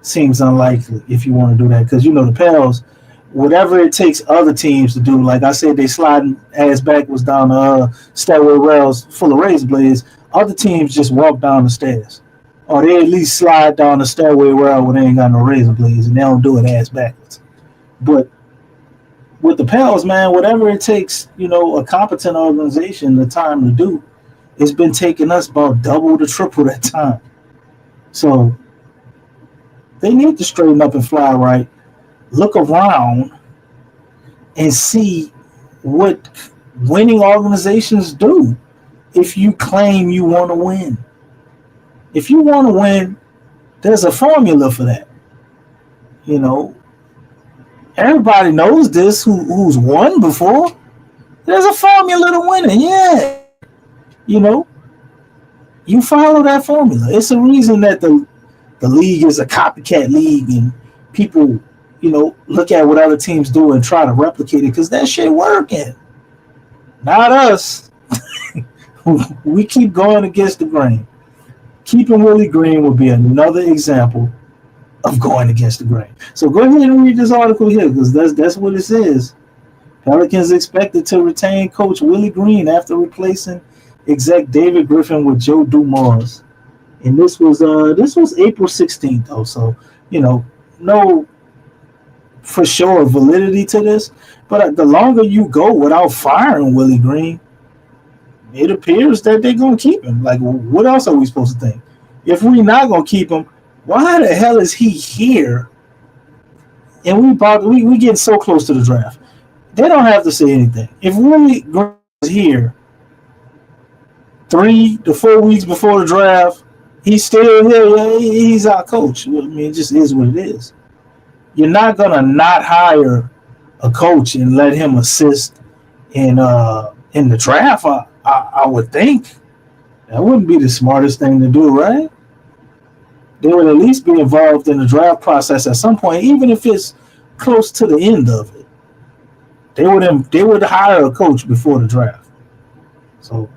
seems unlikely if you want to do that. Because, the Pels, whatever it takes other teams to do, like I said, they sliding ass backwards down the stairway rails full of razor blades. Other teams just walk down the stairs. Or they at least slide down the stairway rail where they ain't got no razor blades, and they don't do it ass backwards. But with the Pels, man, whatever it takes, a competent organization the time to do, it's been taking us about double to triple that time. So they need to straighten up and fly right. Look around and see what winning organizations do if you claim you want to win. If you want to win, there's a formula for that. Everybody knows this who's won before. There's a formula to winning, yeah. You follow that formula. It's a reason that the league is a copycat league, and people look at what other teams do and try to replicate it because that shit working. Not us. We keep going against the grain. Keeping Willie Green would be another example of going against the grain. So go ahead and read this article here, because that's what it says. Pelicans expected to retain coach Willie Green after replacing exec David Griffin with Joe Dumars. And this was April 16th, though. So, no for sure validity to this. But the longer you go without firing Willie Green, it appears that they're gonna keep him. Like, what else are we supposed to think? If we not gonna keep him, why the hell is he here? And we get so close to the draft. They don't have to say anything. If Willie Green is here 3 to 4 weeks before the draft, he's still here. Yeah, he's our coach. I mean, it just is what it is. You're not gonna not hire a coach and let him assist in the draft. I would think that wouldn't be the smartest thing to do, right? They would at least be involved in the draft process at some point, even if it's close to the end of it. They would hire a coach before the draft. So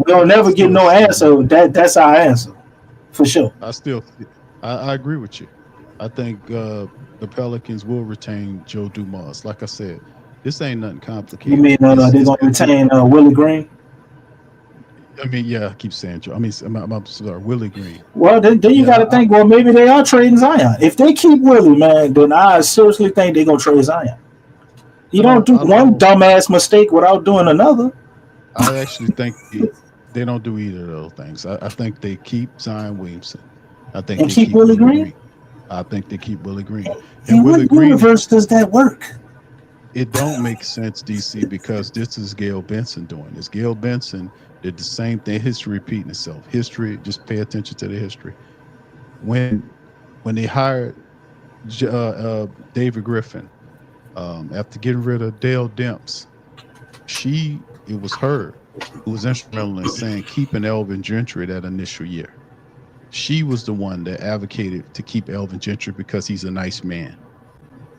we'll never get no answer. That's our answer for sure. I agree with you. I think the Pelicans will retain Joe Dumars. Like I said, this ain't nothing complicated. You mean they're going to retain Willie Green? I mean, yeah, I keep saying Joe. I'm sorry, Willie Green. Well, then you got to think, well, maybe they are trading Zion. If they keep Willie, man, then I seriously think they're going to trade Zion. You don't do one dumbass mistake without doing another. I actually think they don't do either of those things. I think they keep Zion Williamson. I think and they keep Willie Green? I think they keep Willie Green. In what universe does that work? It don't make sense, DC, because this is Gail Benson doing this. Gail Benson did the same thing. History repeating itself. History, just pay attention to the history. When they hired David Griffin, after getting rid of Dale Demps, it was her who was instrumental in saying keeping Elvin Gentry that initial year. She was the one that advocated to keep Elvin Gentry because he's a nice man.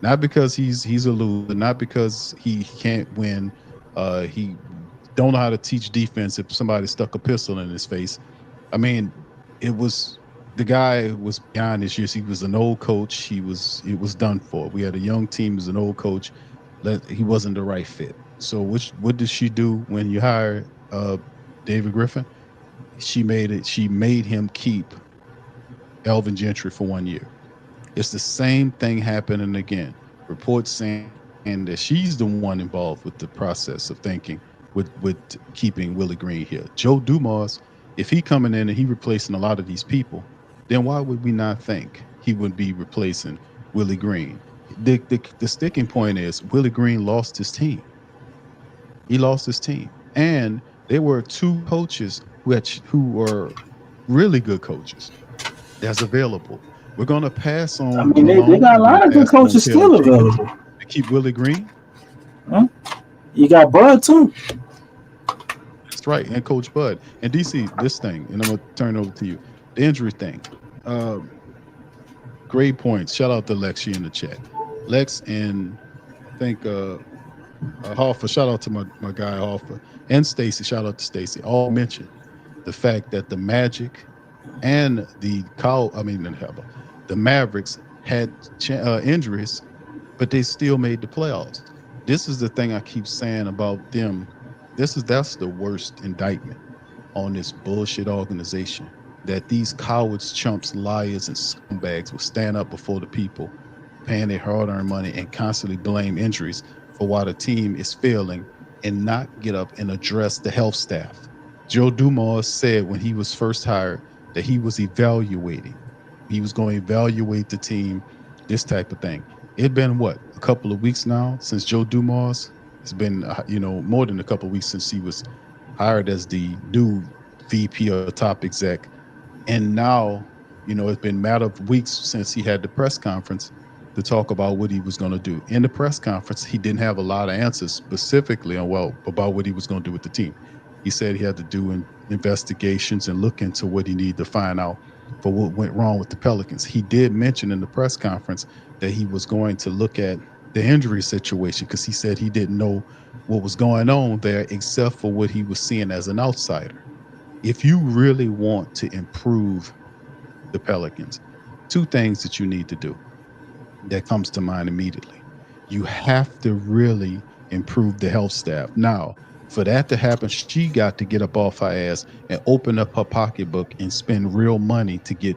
Not because he's a loser, not because he can't win. He don't know how to teach defense if somebody stuck a pistol in his face. I mean, the guy was beyond his years. He was an old coach. It was done for. We had a young team. He was an old coach. He wasn't the right fit. So what did she do when you hired David Griffin? She made him keep Elvin Gentry for 1 year. It's the same thing happening again. Reports saying that she's the one involved with the process of thinking with keeping Willie Green here. Joe Dumars, if he coming in and he replacing a lot of these people, then why would we not think he would be replacing Willie Green? The sticking point is Willie Green lost his team. He lost his team. And there were 2 coaches who were really good coaches that's available. We're going to pass on. I mean, they got a lot of good coaches still available. To keep Willie Green? Huh? You got Bud, too. That's right, and Coach Bud. And DC, this thing, and I'm going to turn it over to you. The injury thing. Great points. Shout out to Lexxah in the chat. Lex and I think Hoffa, shout out to my guy Hoffa, and Stacy, shout out to Stacy, all mentioned the fact that the Magic and the Mavericks had injuries, but they still made the playoffs. This is the thing I keep saying about them. That's the worst indictment on this bullshit organization, that these cowards, chumps, liars, and scumbags will stand up before the people, paying their hard-earned money, and constantly blame injuries for why the team is failing and not get up and address the health staff. Joe Dumars said when he was first hired that he was evaluating. He was going to evaluate the team, this type of thing. It's been a couple of weeks now since Joe Dumars. It's been more than a couple of weeks since he was hired as the new VP or top exec. And now, it's been a matter of weeks since he had the press conference to talk about what he was going to do. In the press conference, he didn't have a lot of answers specifically about what he was going to do with the team. He said he had to do investigations and look into what he needed to find out for what went wrong with the Pelicans. He did mention in the press conference that he was going to look at the injury situation because he said he didn't know what was going on there except for what he was seeing as an outsider. If you really want to improve the Pelicans, 2 things that you need to do that comes to mind immediately. You have to really improve the health staff. Now, for that to happen, she got to get up off her ass and open up her pocketbook and spend real money to get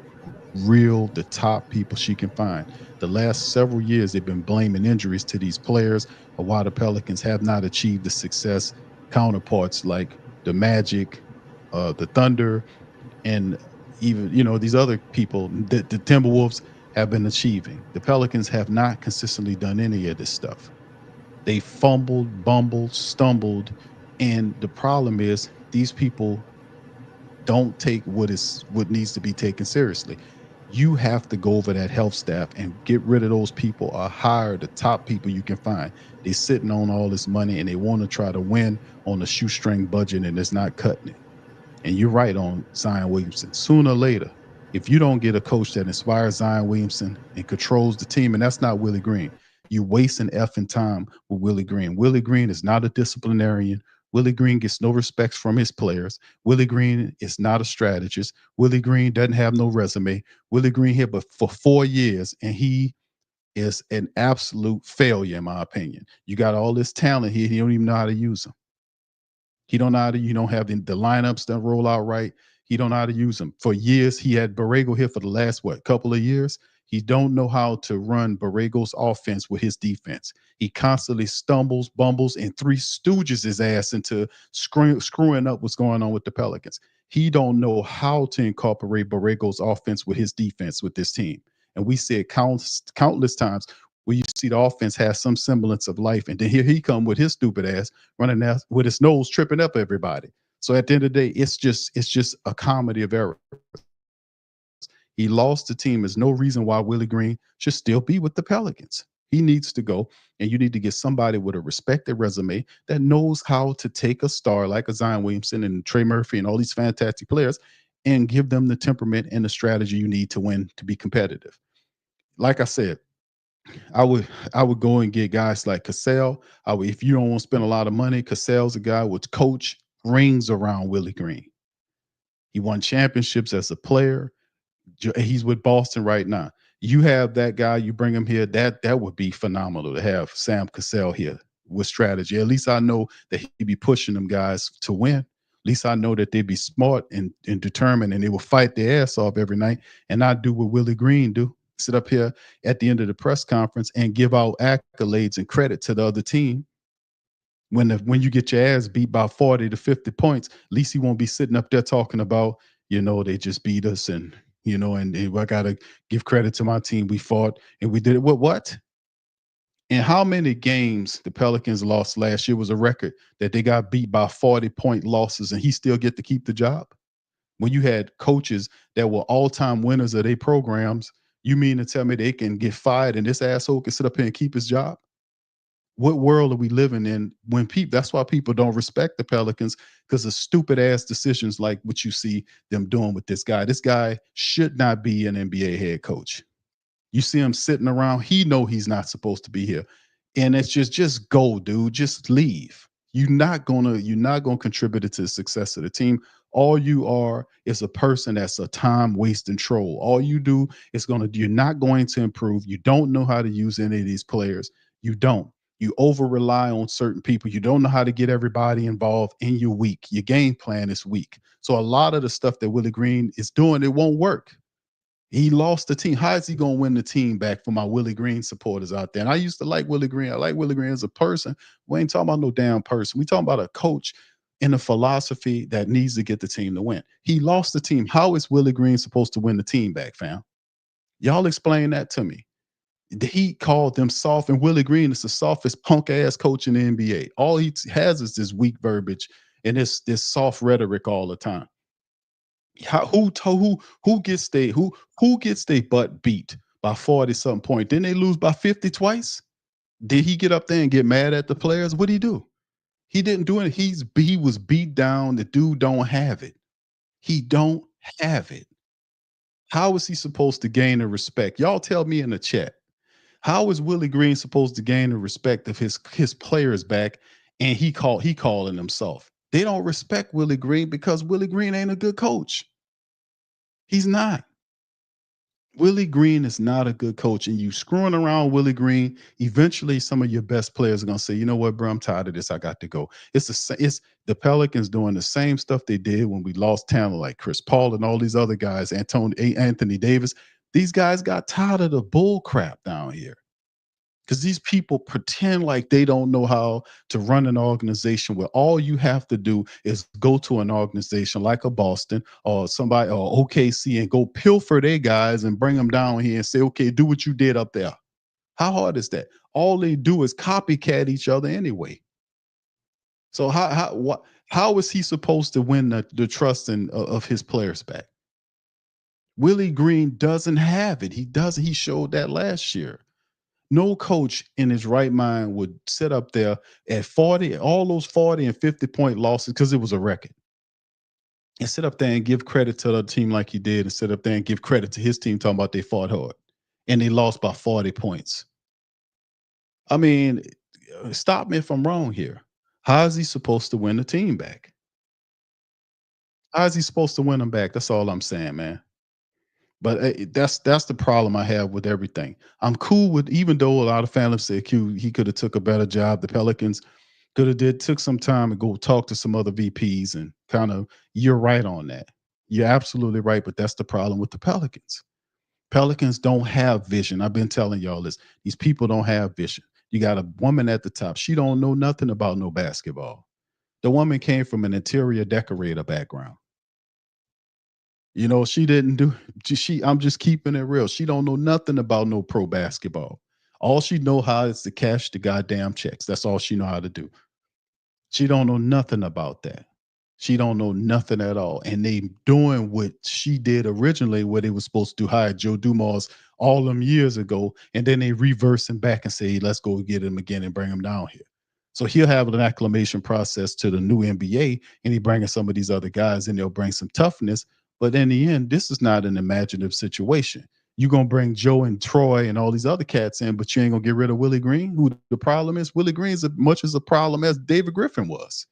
the top people she can find. The last several years, they've been blaming injuries to these players or why the Pelicans have not achieved the success counterparts like the Magic, the Thunder, and even these other people that the Timberwolves have been achieving. The Pelicans have not consistently done any of this stuff. They fumbled, bumbled, stumbled, and the problem is these people don't take what needs to be taken seriously. You have to go over that health staff and get rid of those people or hire the top people you can find. They're sitting on all this money and they want to try to win on a shoestring budget and it's not cutting it. And you're right on Zion Williamson. Sooner or later, if you don't get a coach that inspires Zion Williamson and controls the team, and that's not Willie Green, you're wasting effing time with Willie Green. Willie Green is not a disciplinarian. Willie Green gets no respect from his players. Willie Green is not a strategist. Willie Green doesn't have no resume. Willie Green here but for 4 years, and he is an absolute failure, in my opinion. You got all this talent here, he don't even know how to use them. He don't know how to, you don't have the lineups that roll out right. He don't know how to use them. For years, he had Borrego here for the last, couple of years. He don't know how to run Borrego's offense with his defense. He constantly stumbles, bumbles, and three stooges his ass into screwing up what's going on with the Pelicans. He don't know how to incorporate Borrego's offense with his defense with this team. And we see it countless times where you see the offense has some semblance of life, and then here he come with his stupid ass running out with his nose tripping up everybody. So at the end of the day, it's just a comedy of errors. He lost the team. There's no reason why Willie Green should still be with the Pelicans. He needs to go, and you need to get somebody with a respected resume that knows how to take a star like a Zion Williamson and Trey Murphy and all these fantastic players and give them the temperament and the strategy you need to win to be competitive. Like I said, I would go and get guys like Cassell. If you don't want to spend a lot of money, Cassell's a guy with coach rings around Willie Green. He won championships as a player. He's with Boston right now. You have that guy, you bring him here. That would be phenomenal to have Sam Cassell here with strategy. At least I know that he'd be pushing them guys to win. At least I know that they'd be smart and determined, and they will fight their ass off every night and not do what Willie Green do. Sit up here at the end of the press conference and give out accolades and credit to the other team. When you get your ass beat by 40 to 50 points, at least he won't be sitting up there talking about, they just beat us and I gotta give credit to my team. We fought and we did it. What? And how many games the Pelicans lost last year was a record that they got beat by 40-point losses and he still get to keep the job? When you had coaches that were all-time winners of their programs, you mean to tell me they can get fired and this asshole can sit up here and keep his job? What world are we living in when that's why people don't respect the Pelicans, because of stupid ass decisions like what you see them doing with this guy. This guy should not be an NBA head coach. You see him sitting around, he know he's not supposed to be here. And it's just go, dude. Just leave. You're not gonna contribute to the success of the team. All you are is a person that's a time wasting troll. All you do is you're not going to improve. You don't know how to use any of these players. You don't. You over rely on certain people. You don't know how to get everybody involved, and you're weak. Your game plan is weak. So a lot of the stuff that Willie Green is doing, it won't work. He lost the team. How is he going to win the team back for my Willie Green supporters out there? And I used to like Willie Green. I like Willie Green as a person. We ain't talking about no damn person. We talking about a coach in a philosophy that needs to get the team to win. He lost the team. How is Willie Green supposed to win the team back, fam? Y'all explain that to me. He called them soft, and Willie Green is the softest punk ass coach in the NBA. All he has is this weak verbiage and this soft rhetoric all the time. Who gets their butt beat by 40 something point? Didn't they lose by 50 twice? Did he get up there and get mad at the players? What did he do? He didn't do it. He was beat down. The dude don't have it. He don't have it. How is he supposed to gain the respect? Y'all tell me in the chat. How is Willie Green supposed to gain the respect of his players back? And he calling himself. They don't respect Willie Green because Willie Green ain't a good coach. He's not. Willie Green is not a good coach, and you screwing around Willie Green. Eventually, some of your best players are gonna say, "You know what, bro? I'm tired of this. I got to go." It's the Pelicans doing the same stuff they did when we lost talent like Chris Paul and all these other guys, Anthony Davis. These guys got tired of the bull crap down here. Because these people pretend like they don't know how to run an organization where all you have to do is go to an organization like a Boston or somebody or OKC and go pilfer their guys and bring them down here and say, okay, do what you did up there. How hard is that? All they do is copycat each other anyway. So how is he supposed to win the trust of his players back? Willie Green doesn't have it. He doesn't. He showed that last year. No coach in his right mind would sit up there at 40, all those 40 and 50-point losses, because it was a record, and sit up there and give credit to the team like he did, and sit up there and give credit to his team talking about they fought hard and they lost by 40 points. I mean, stop me if I'm wrong here. How is he supposed to win the team back? How is he supposed to win them back? That's all I'm saying, man. But that's the problem I have with everything. I'm cool with, even though a lot of fans say he could have took a better job. The Pelicans could have took some time to go talk to some other VPs and kind of, you're right on that. You're absolutely right. But that's the problem with the Pelicans. Pelicans don't have vision. I've been telling y'all this. These people don't have vision. You got a woman at the top. She don't know nothing about no basketball. The woman came from an interior decorator background. You know, she didn't do I'm just keeping it real. She don't know nothing about no pro basketball. All she know how is to cash the goddamn checks. That's all she know how to do. She don't know nothing about that. She don't know nothing at all. And they doing what she did originally, where they were supposed to hire Joe Dumars all them years ago, and then they reverse him back and say, let's go get him again and bring him down here. So he'll have an acclimation process to the new NBA, and he bringing some of these other guys in. They'll bring some toughness. But in the end, this is not an imaginative situation. You're going to bring Joe and Troy and all these other cats in, but you ain't going to get rid of Willie Green, who the problem is. Willie Green is as much as a problem as David Griffin was.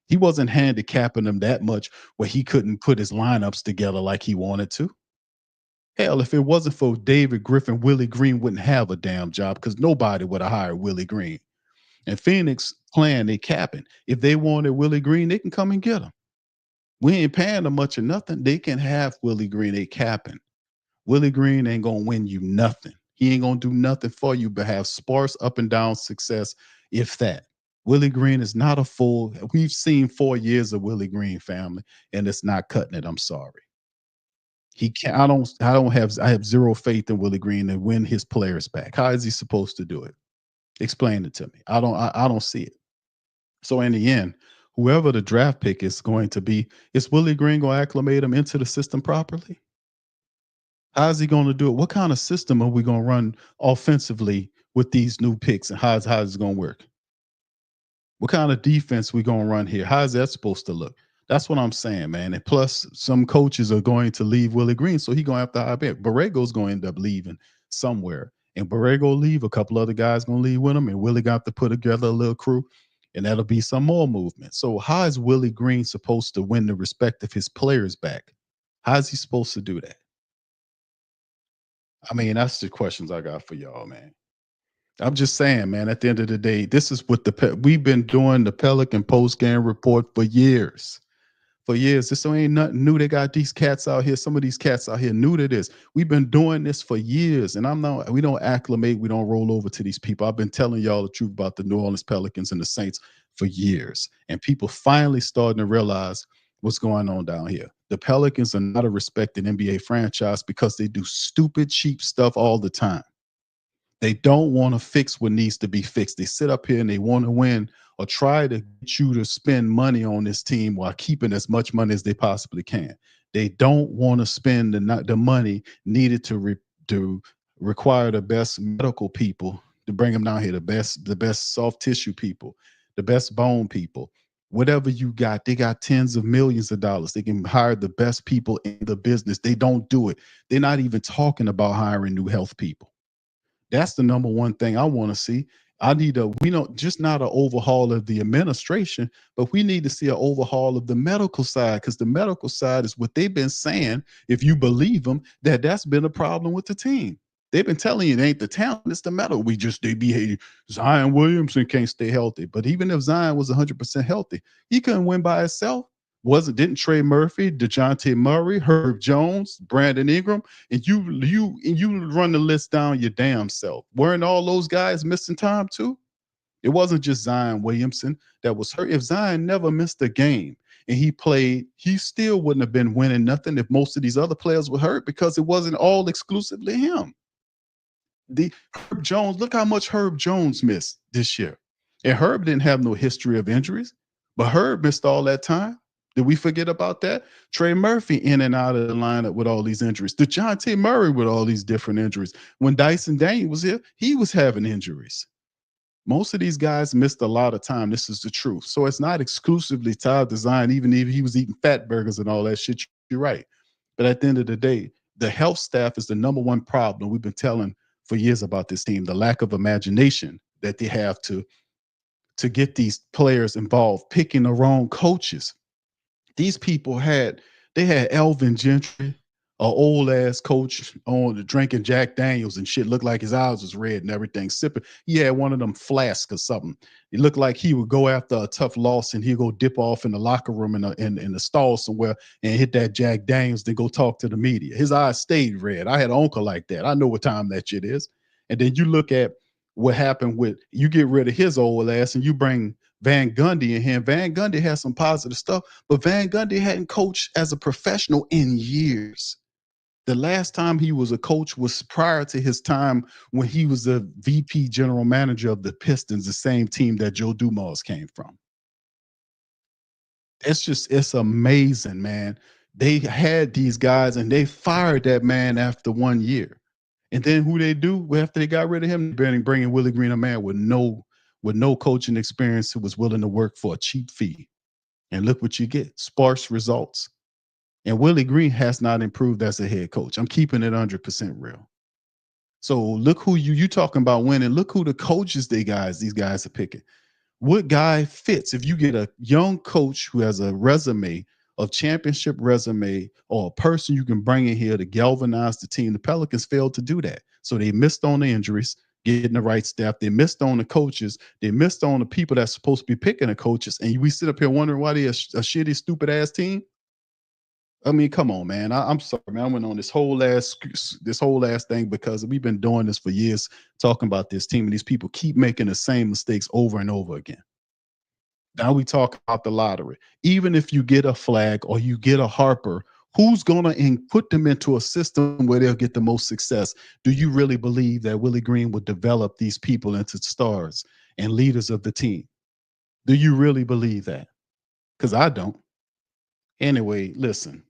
He wasn't handicapping them that much where he couldn't put his lineups together like he wanted to. Hell, if it wasn't for David Griffin, Willie Green wouldn't have a damn job, because nobody would have hired Willie Green. And Phoenix playing, they capping. If they wanted Willie Green, they can come and get him. We ain't paying them much or nothing. They can have Willie Green. They capping. Willie Green ain't going to win you nothing. He ain't going to do nothing for you but have sparse up and down success, if that. Willie Green is not a fool. We've seen 4 years of Willie Green, family, and it's not cutting it. I'm sorry. He can't. I have zero faith in Willie Green to win his players back. How is he supposed to do it? Explain it to me. I don't see it. So in the end, whoever the draft pick is going to be, is Willie Green going to acclimate him into the system properly? How is he going to do it? What kind of system are we going to run offensively with these new picks, and how is it going to work? What kind of defense we going to run here? How is that supposed to look? That's what I'm saying, man. And plus, some coaches are going to leave Willie Green, so he's going to have to hire back. Borrego's going to end up leaving somewhere. And Borrego leave, a couple other guys going to leave with him, and Willie got to put together a little crew, and that'll be some more movement. So how is Willie Green supposed to win the respect of his players back? How is he supposed to do that? I mean, that's the questions I got for y'all, man. I'm just saying, man, at the end of the day, this is what we've been doing the Pelican post-game report for years. For years. This ain't nothing new. They got these cats out here. Some of these cats out here new to this. We've been doing this for years, and we don't acclimate. We don't roll over to these people. I've been telling y'all the truth about the New Orleans Pelicans and the Saints for years, and people finally starting to realize what's going on down here. The Pelicans are not a respected NBA franchise because they do stupid, cheap stuff all the time. They don't want to fix what needs to be fixed. They sit up here and they want to win, or try to get you to spend money on this team while keeping as much money as they possibly can. They don't want to spend the money needed to require the best medical people to bring them down here, the best soft tissue people, the best bone people. Whatever you got, they got tens of millions of dollars. They can hire the best people in the business. They don't do it. They're not even talking about hiring new health people. That's the number one thing I want to see. Just not an overhaul of the administration, but we need to see an overhaul of the medical side, because the medical side is what they've been saying, if you believe them, that's been a problem with the team. They've been telling you it ain't the talent, it's the medical. They behave. Zion Williamson can't stay healthy. But even if Zion was 100% healthy, he couldn't win by himself. didn't Trey Murphy, DeJounte Murray, Herb Jones, Brandon Ingram, and you run the list down your damn self. Weren't all those guys missing time too? It wasn't just Zion Williamson that was hurt. If Zion never missed a game and he played, he still wouldn't have been winning nothing if most of these other players were hurt, because it wasn't all exclusively him. The Herb Jones, look how much Herb Jones missed this year. And Herb didn't have no history of injuries, but Herb missed all that time. Did we forget about that? Trey Murphy in and out of the lineup with all these injuries. DeJounte Murray with all these different injuries. When Dyson Daniel was here, he was having injuries. Most of these guys missed a lot of time. This is the truth. So it's not exclusively tied to Zion, even if he was eating fat burgers and all that shit. You're right. But at the end of the day, the health staff is the number one problem we've been telling for years about this team. The lack of imagination that they have to get these players involved, picking the wrong coaches. These people had Elvin Gentry, an old ass coach on the drinking Jack Daniels and shit, looked like his eyes was red and everything, sipping. He had one of them flasks or something. It looked like he would go after a tough loss and he'd go dip off in the locker room in the stall somewhere and hit that Jack Daniels, then go talk to the media. His eyes stayed red. I had an uncle like that. I know what time that shit is. And then you look at what happened with, you get rid of his old ass and you bring Van Gundy in here. Van Gundy has some positive stuff, but Van Gundy hadn't coached as a professional in years. The last time he was a coach was prior to his time when he was the VP general manager of the Pistons, the same team that Joe Dumars came from. It's amazing, man. They had these guys and they fired that man after 1 year. And then who they do after they got rid of him, bringing Willie Green, a man with no coaching experience who was willing to work for a cheap fee. And look what you get, sparse results. And Willie Green has not improved as a head coach. I'm keeping it 100% real. So look who you talking about winning. Look who the coaches these guys are picking. What guy fits? If you get a young coach who has a resume of championship resume, or a person you can bring in here to galvanize the team, the Pelicans failed to do that. So they missed on the injuries, getting the right staff. They missed on the coaches. They missed on the people that's supposed to be picking the coaches. And we sit up here wondering why they're a shitty, stupid ass team. I mean, come on, man. I'm sorry, man. I went on this whole ass thing because we've been doing this for years, talking about this team, and these people keep making the same mistakes over and over again. Now we talk about the lottery. Even if you get a Flag or you get a Harper, who's going to put them into a system where they'll get the most success? Do you really believe that Willie Green would develop these people into stars and leaders of the team? Do you really believe that? Because I don't. Anyway, listen,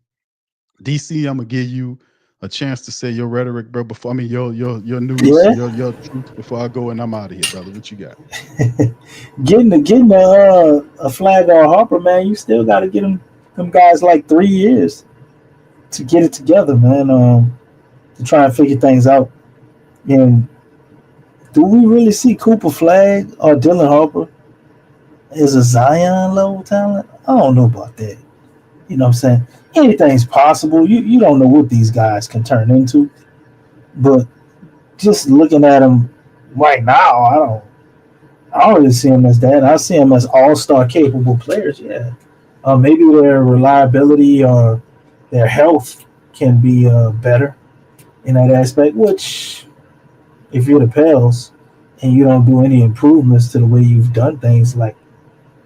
DC, I'm gonna give you a chance to say your rhetoric, bro. Before your news, your truth before I go, and I'm out of here, brother. What you got? getting a Flag or a Harper, man, you still got to get them guys like 3 years to get it together, man. To try and figure things out. And do we really see Cooper Flag or Dylan Harper as a Zion level talent? I don't know about that. You know what I'm saying? Anything's possible. You don't know what these guys can turn into. But just looking at them right now, I don't really see them as that. I see them as all-star capable players, yeah. Maybe their reliability or their health can be better in that aspect, which if you're the Pels and you don't do any improvements to the way you've done things, like,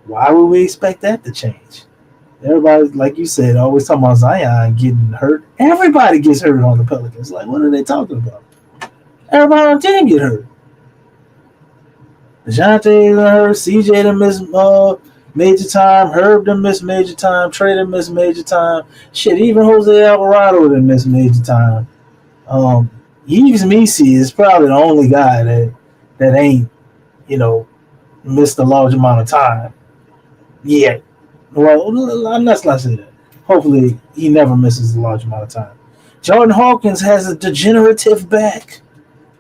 why would we expect that to change? Everybody, like you said, always talking about Zion getting hurt. Everybody gets hurt on the Pelicans. Like, what are they talking about? Everybody on the team get hurt. DeJounte done hurt. CJ done missed major time. Herb done missed major time. Trey done missed major time. Shit, even Jose Alvarado done missed major time. Yves Missi is probably the only guy that ain't, missed a large amount of time yet. Well, let's not say that. Hopefully, he never misses a large amount of time. Jordan Hawkins has a degenerative back.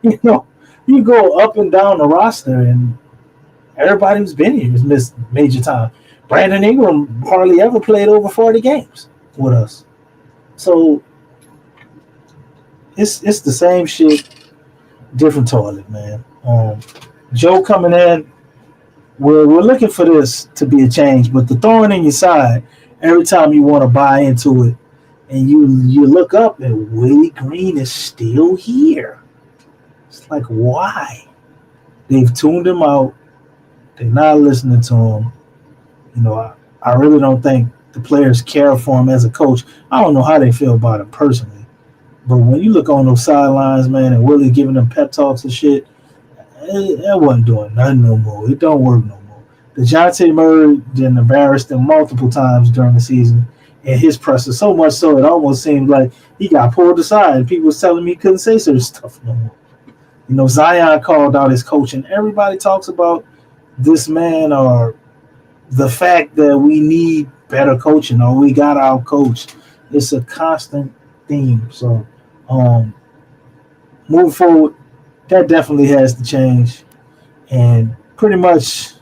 You go up and down the roster, and everybody who's been here has missed major time. Brandon Ingram hardly ever played over 40 games with us. So, it's the same shit, different toilet, man. Joe coming in, we're looking for this to be a change, but the thorn in your side every time you want to buy into it, and you look up and Willie Green is still here. It's like why? They've tuned him out. They're not listening to him. I really don't think the players care for him as a coach. I don't know how they feel about him personally, but when you look on those sidelines, man, and Willie giving them pep talks and shit, that wasn't doing nothing no more. It don't work no more. DeJounte Murray then embarrassed him multiple times during the season, and his presser so much so it almost seemed like he got pulled aside. People was telling me he couldn't say certain stuff no more. Zion called out his coaching. Everybody talks about this man or the fact that we need better coaching or we got our coach. It's a constant theme. So, moving forward, that definitely has to change. And pretty much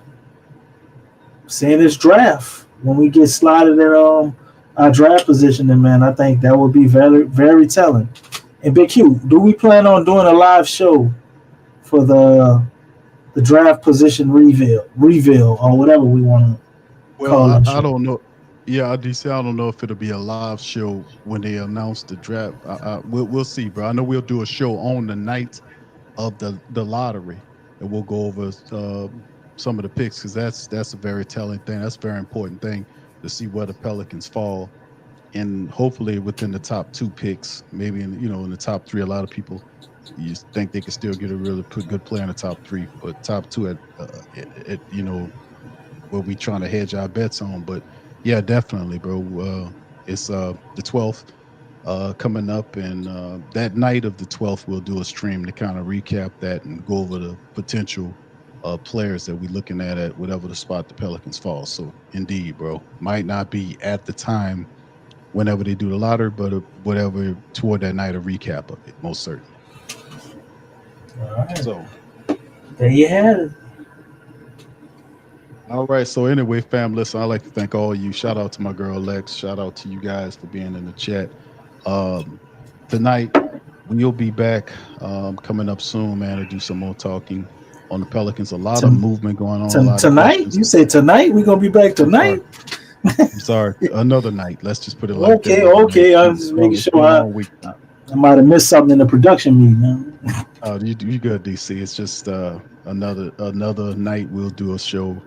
seeing this draft when we get slotted in our draft position, and man, I think that would be very, very telling. And Big Q, do we plan on doing a live show for the draft position reveal or whatever we want to call Well, it? I don't know. Yeah, DC, I don't know if it'll be a live show when they announce the draft. We'll see, bro. I know we'll do a show on the night of the lottery, and we'll go over some of the picks because that's a very telling thing. That's a very important thing to see where the Pelicans fall, and hopefully within the top two picks, maybe in the top three. A lot of people you think they can still get a really good player in the top three, but top two at where we trying to hedge our bets on. But yeah, definitely, bro. It's the 12th coming up, and that night of the 12th, we'll do a stream to kind of recap that and go over the potential players that we're looking at whatever the spot the Pelicans fall. So indeed, bro, might not be at the time whenever they do the lottery, but whatever toward that night, a recap of it, most certainly. All right. So There you have it. all right. So anyway, fam, listen, I'd like to thank all of you. Shout out to my girl Lex. Shout out to you guys for being in the chat. Tonight, we'll be back coming up soon, man, to do some more talking on the Pelicans. A lot of movement going on. A lot Tonight? You say tonight? We're going to be back tonight? I'm sorry. Another night. Let's just put it like Okay, that. okay. I'm just making sure I might have missed something in the production meeting. You good, DC. It's just another night we'll do a show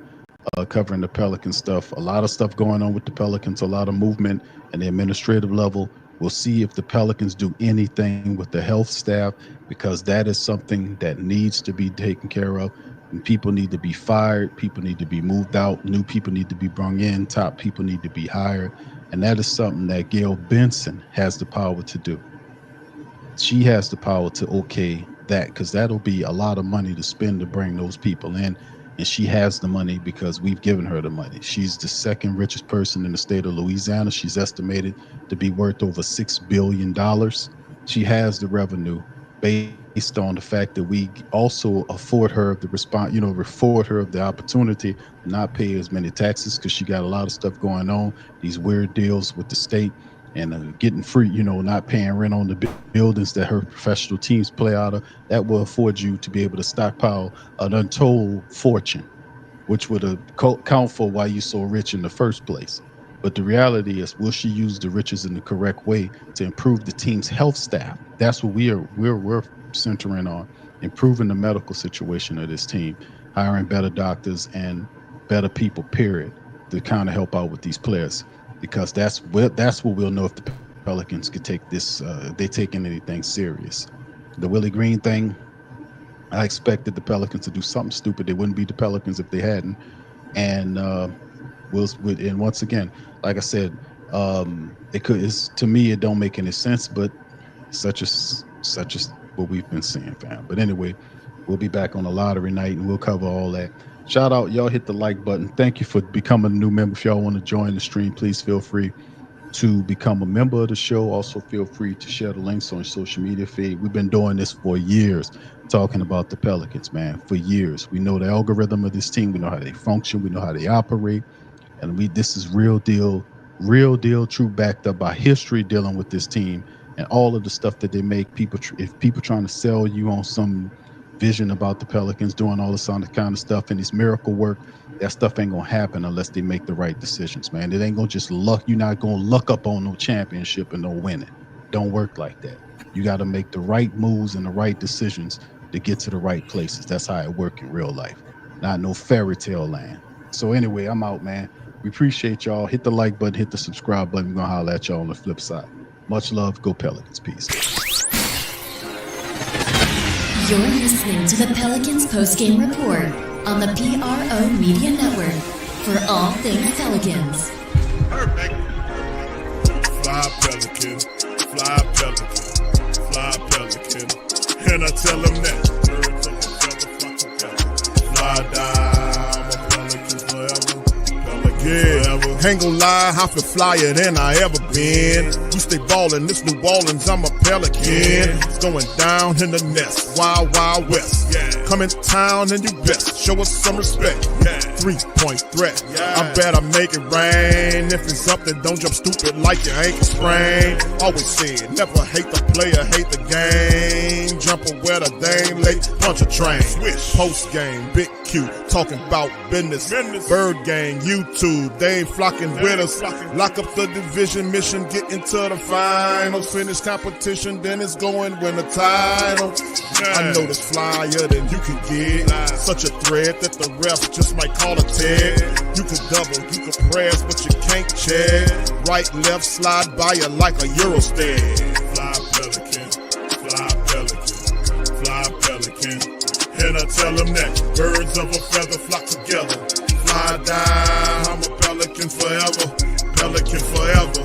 covering the Pelican stuff. A lot of stuff going on with the Pelicans, a lot of movement and the administrative level. We'll see if the Pelicans do anything with the health staff, because that is something that needs to be taken care of. And people need to be fired. People need to be moved out. New people need to be brought in. Top people need to be hired. And that is something that Gail Benson has the power to do. She has the power to okay that, because that'll be a lot of money to spend to bring those people in. And she has the money because we've given her the money. She's the second richest person in the state of Louisiana. She's estimated to be worth over $6 billion. She has the revenue based on the fact that we also afford her the response, afford her the opportunity to not pay as many taxes, because she got a lot of stuff going on, these weird deals with the state, and getting free, not paying rent on the buildings that her professional teams play out of. That will afford you to be able to stockpile an untold fortune, which would account for why you're so rich in the first place. But the reality is, will she use the riches in the correct way to improve the team's health staff? That's what we're centering on, improving the medical situation of this team, hiring better doctors and better people, period, to kind of help out with these players. Because that's what we'll know if the Pelicans could take this, they taking anything serious. The Willie Green thing, I expected the Pelicans to do something stupid. They wouldn't be the Pelicans if they hadn't. And and once again, like I said, to me it don't make any sense, but such as what we've been seeing, fam. But anyway, we'll be back on the lottery night and we'll cover all that. Shout out, y'all hit the like button. Thank you for becoming a new member. If y'all want to join the stream, please feel free to become a member of the show. Also, feel free to share the links on your social media feed. We've been doing this for years, talking about the Pelicans, man, for years. We know the algorithm of this team. We know how they function. We know how they operate. And this is real deal, true, backed up by history dealing with this team and all of the stuff that they make. If people trying to sell you on some vision about the Pelicans, doing all this kind of stuff and this miracle work. That stuff ain't gonna happen unless they make the right decisions, man. It ain't gonna just luck. You're not gonna luck up on no championship and no winning. Don't work like that. You got to make the right moves and the right decisions to get to the right places. That's how it works in real life, not no fairy tale land. So anyway, I'm out, man. We appreciate y'all. Hit the like button, hit the subscribe button. We're gonna holler at y'all on the flip side. Much love. Go Pelicans. Peace. You're listening to the Pelicans postgame report on the PRO Media Network for all things Pelicans. Perfect. Fly Pelican, fly Pelican, fly Pelican. And I tell them that birds of a feather flock together. Fly down, I'm a Pelican forever. Yeah, ain't gon' lie, I feel flyer than I ever been. We stay ballin', this New Orleans, I'm a Pelican. It's going down in the nest, wild, wild west. Come in town and you best show us some respect. 3-point threat, I better make it rain. If it's up, then don't jump stupid like your ankle sprain. Always said, never hate the player, hate the game. Jumper where the dame late, punch a train. Post game, big Q, talking about business. Bird gang, YouTube, they ain't flocking with us. Lock up the division mission, get into the finals. Finish competition, then it's going win the title. I know this flyer than you can get. Such a threat that the ref just might call a tag. You could double, you could press, but you can't check. Right, left, slide by you like a Eurostep. Fly Pelican, fly Pelican, fly Pelican. And I tell them that birds of a feather flock together. Fly down, I'm a Pelican forever, Pelican forever.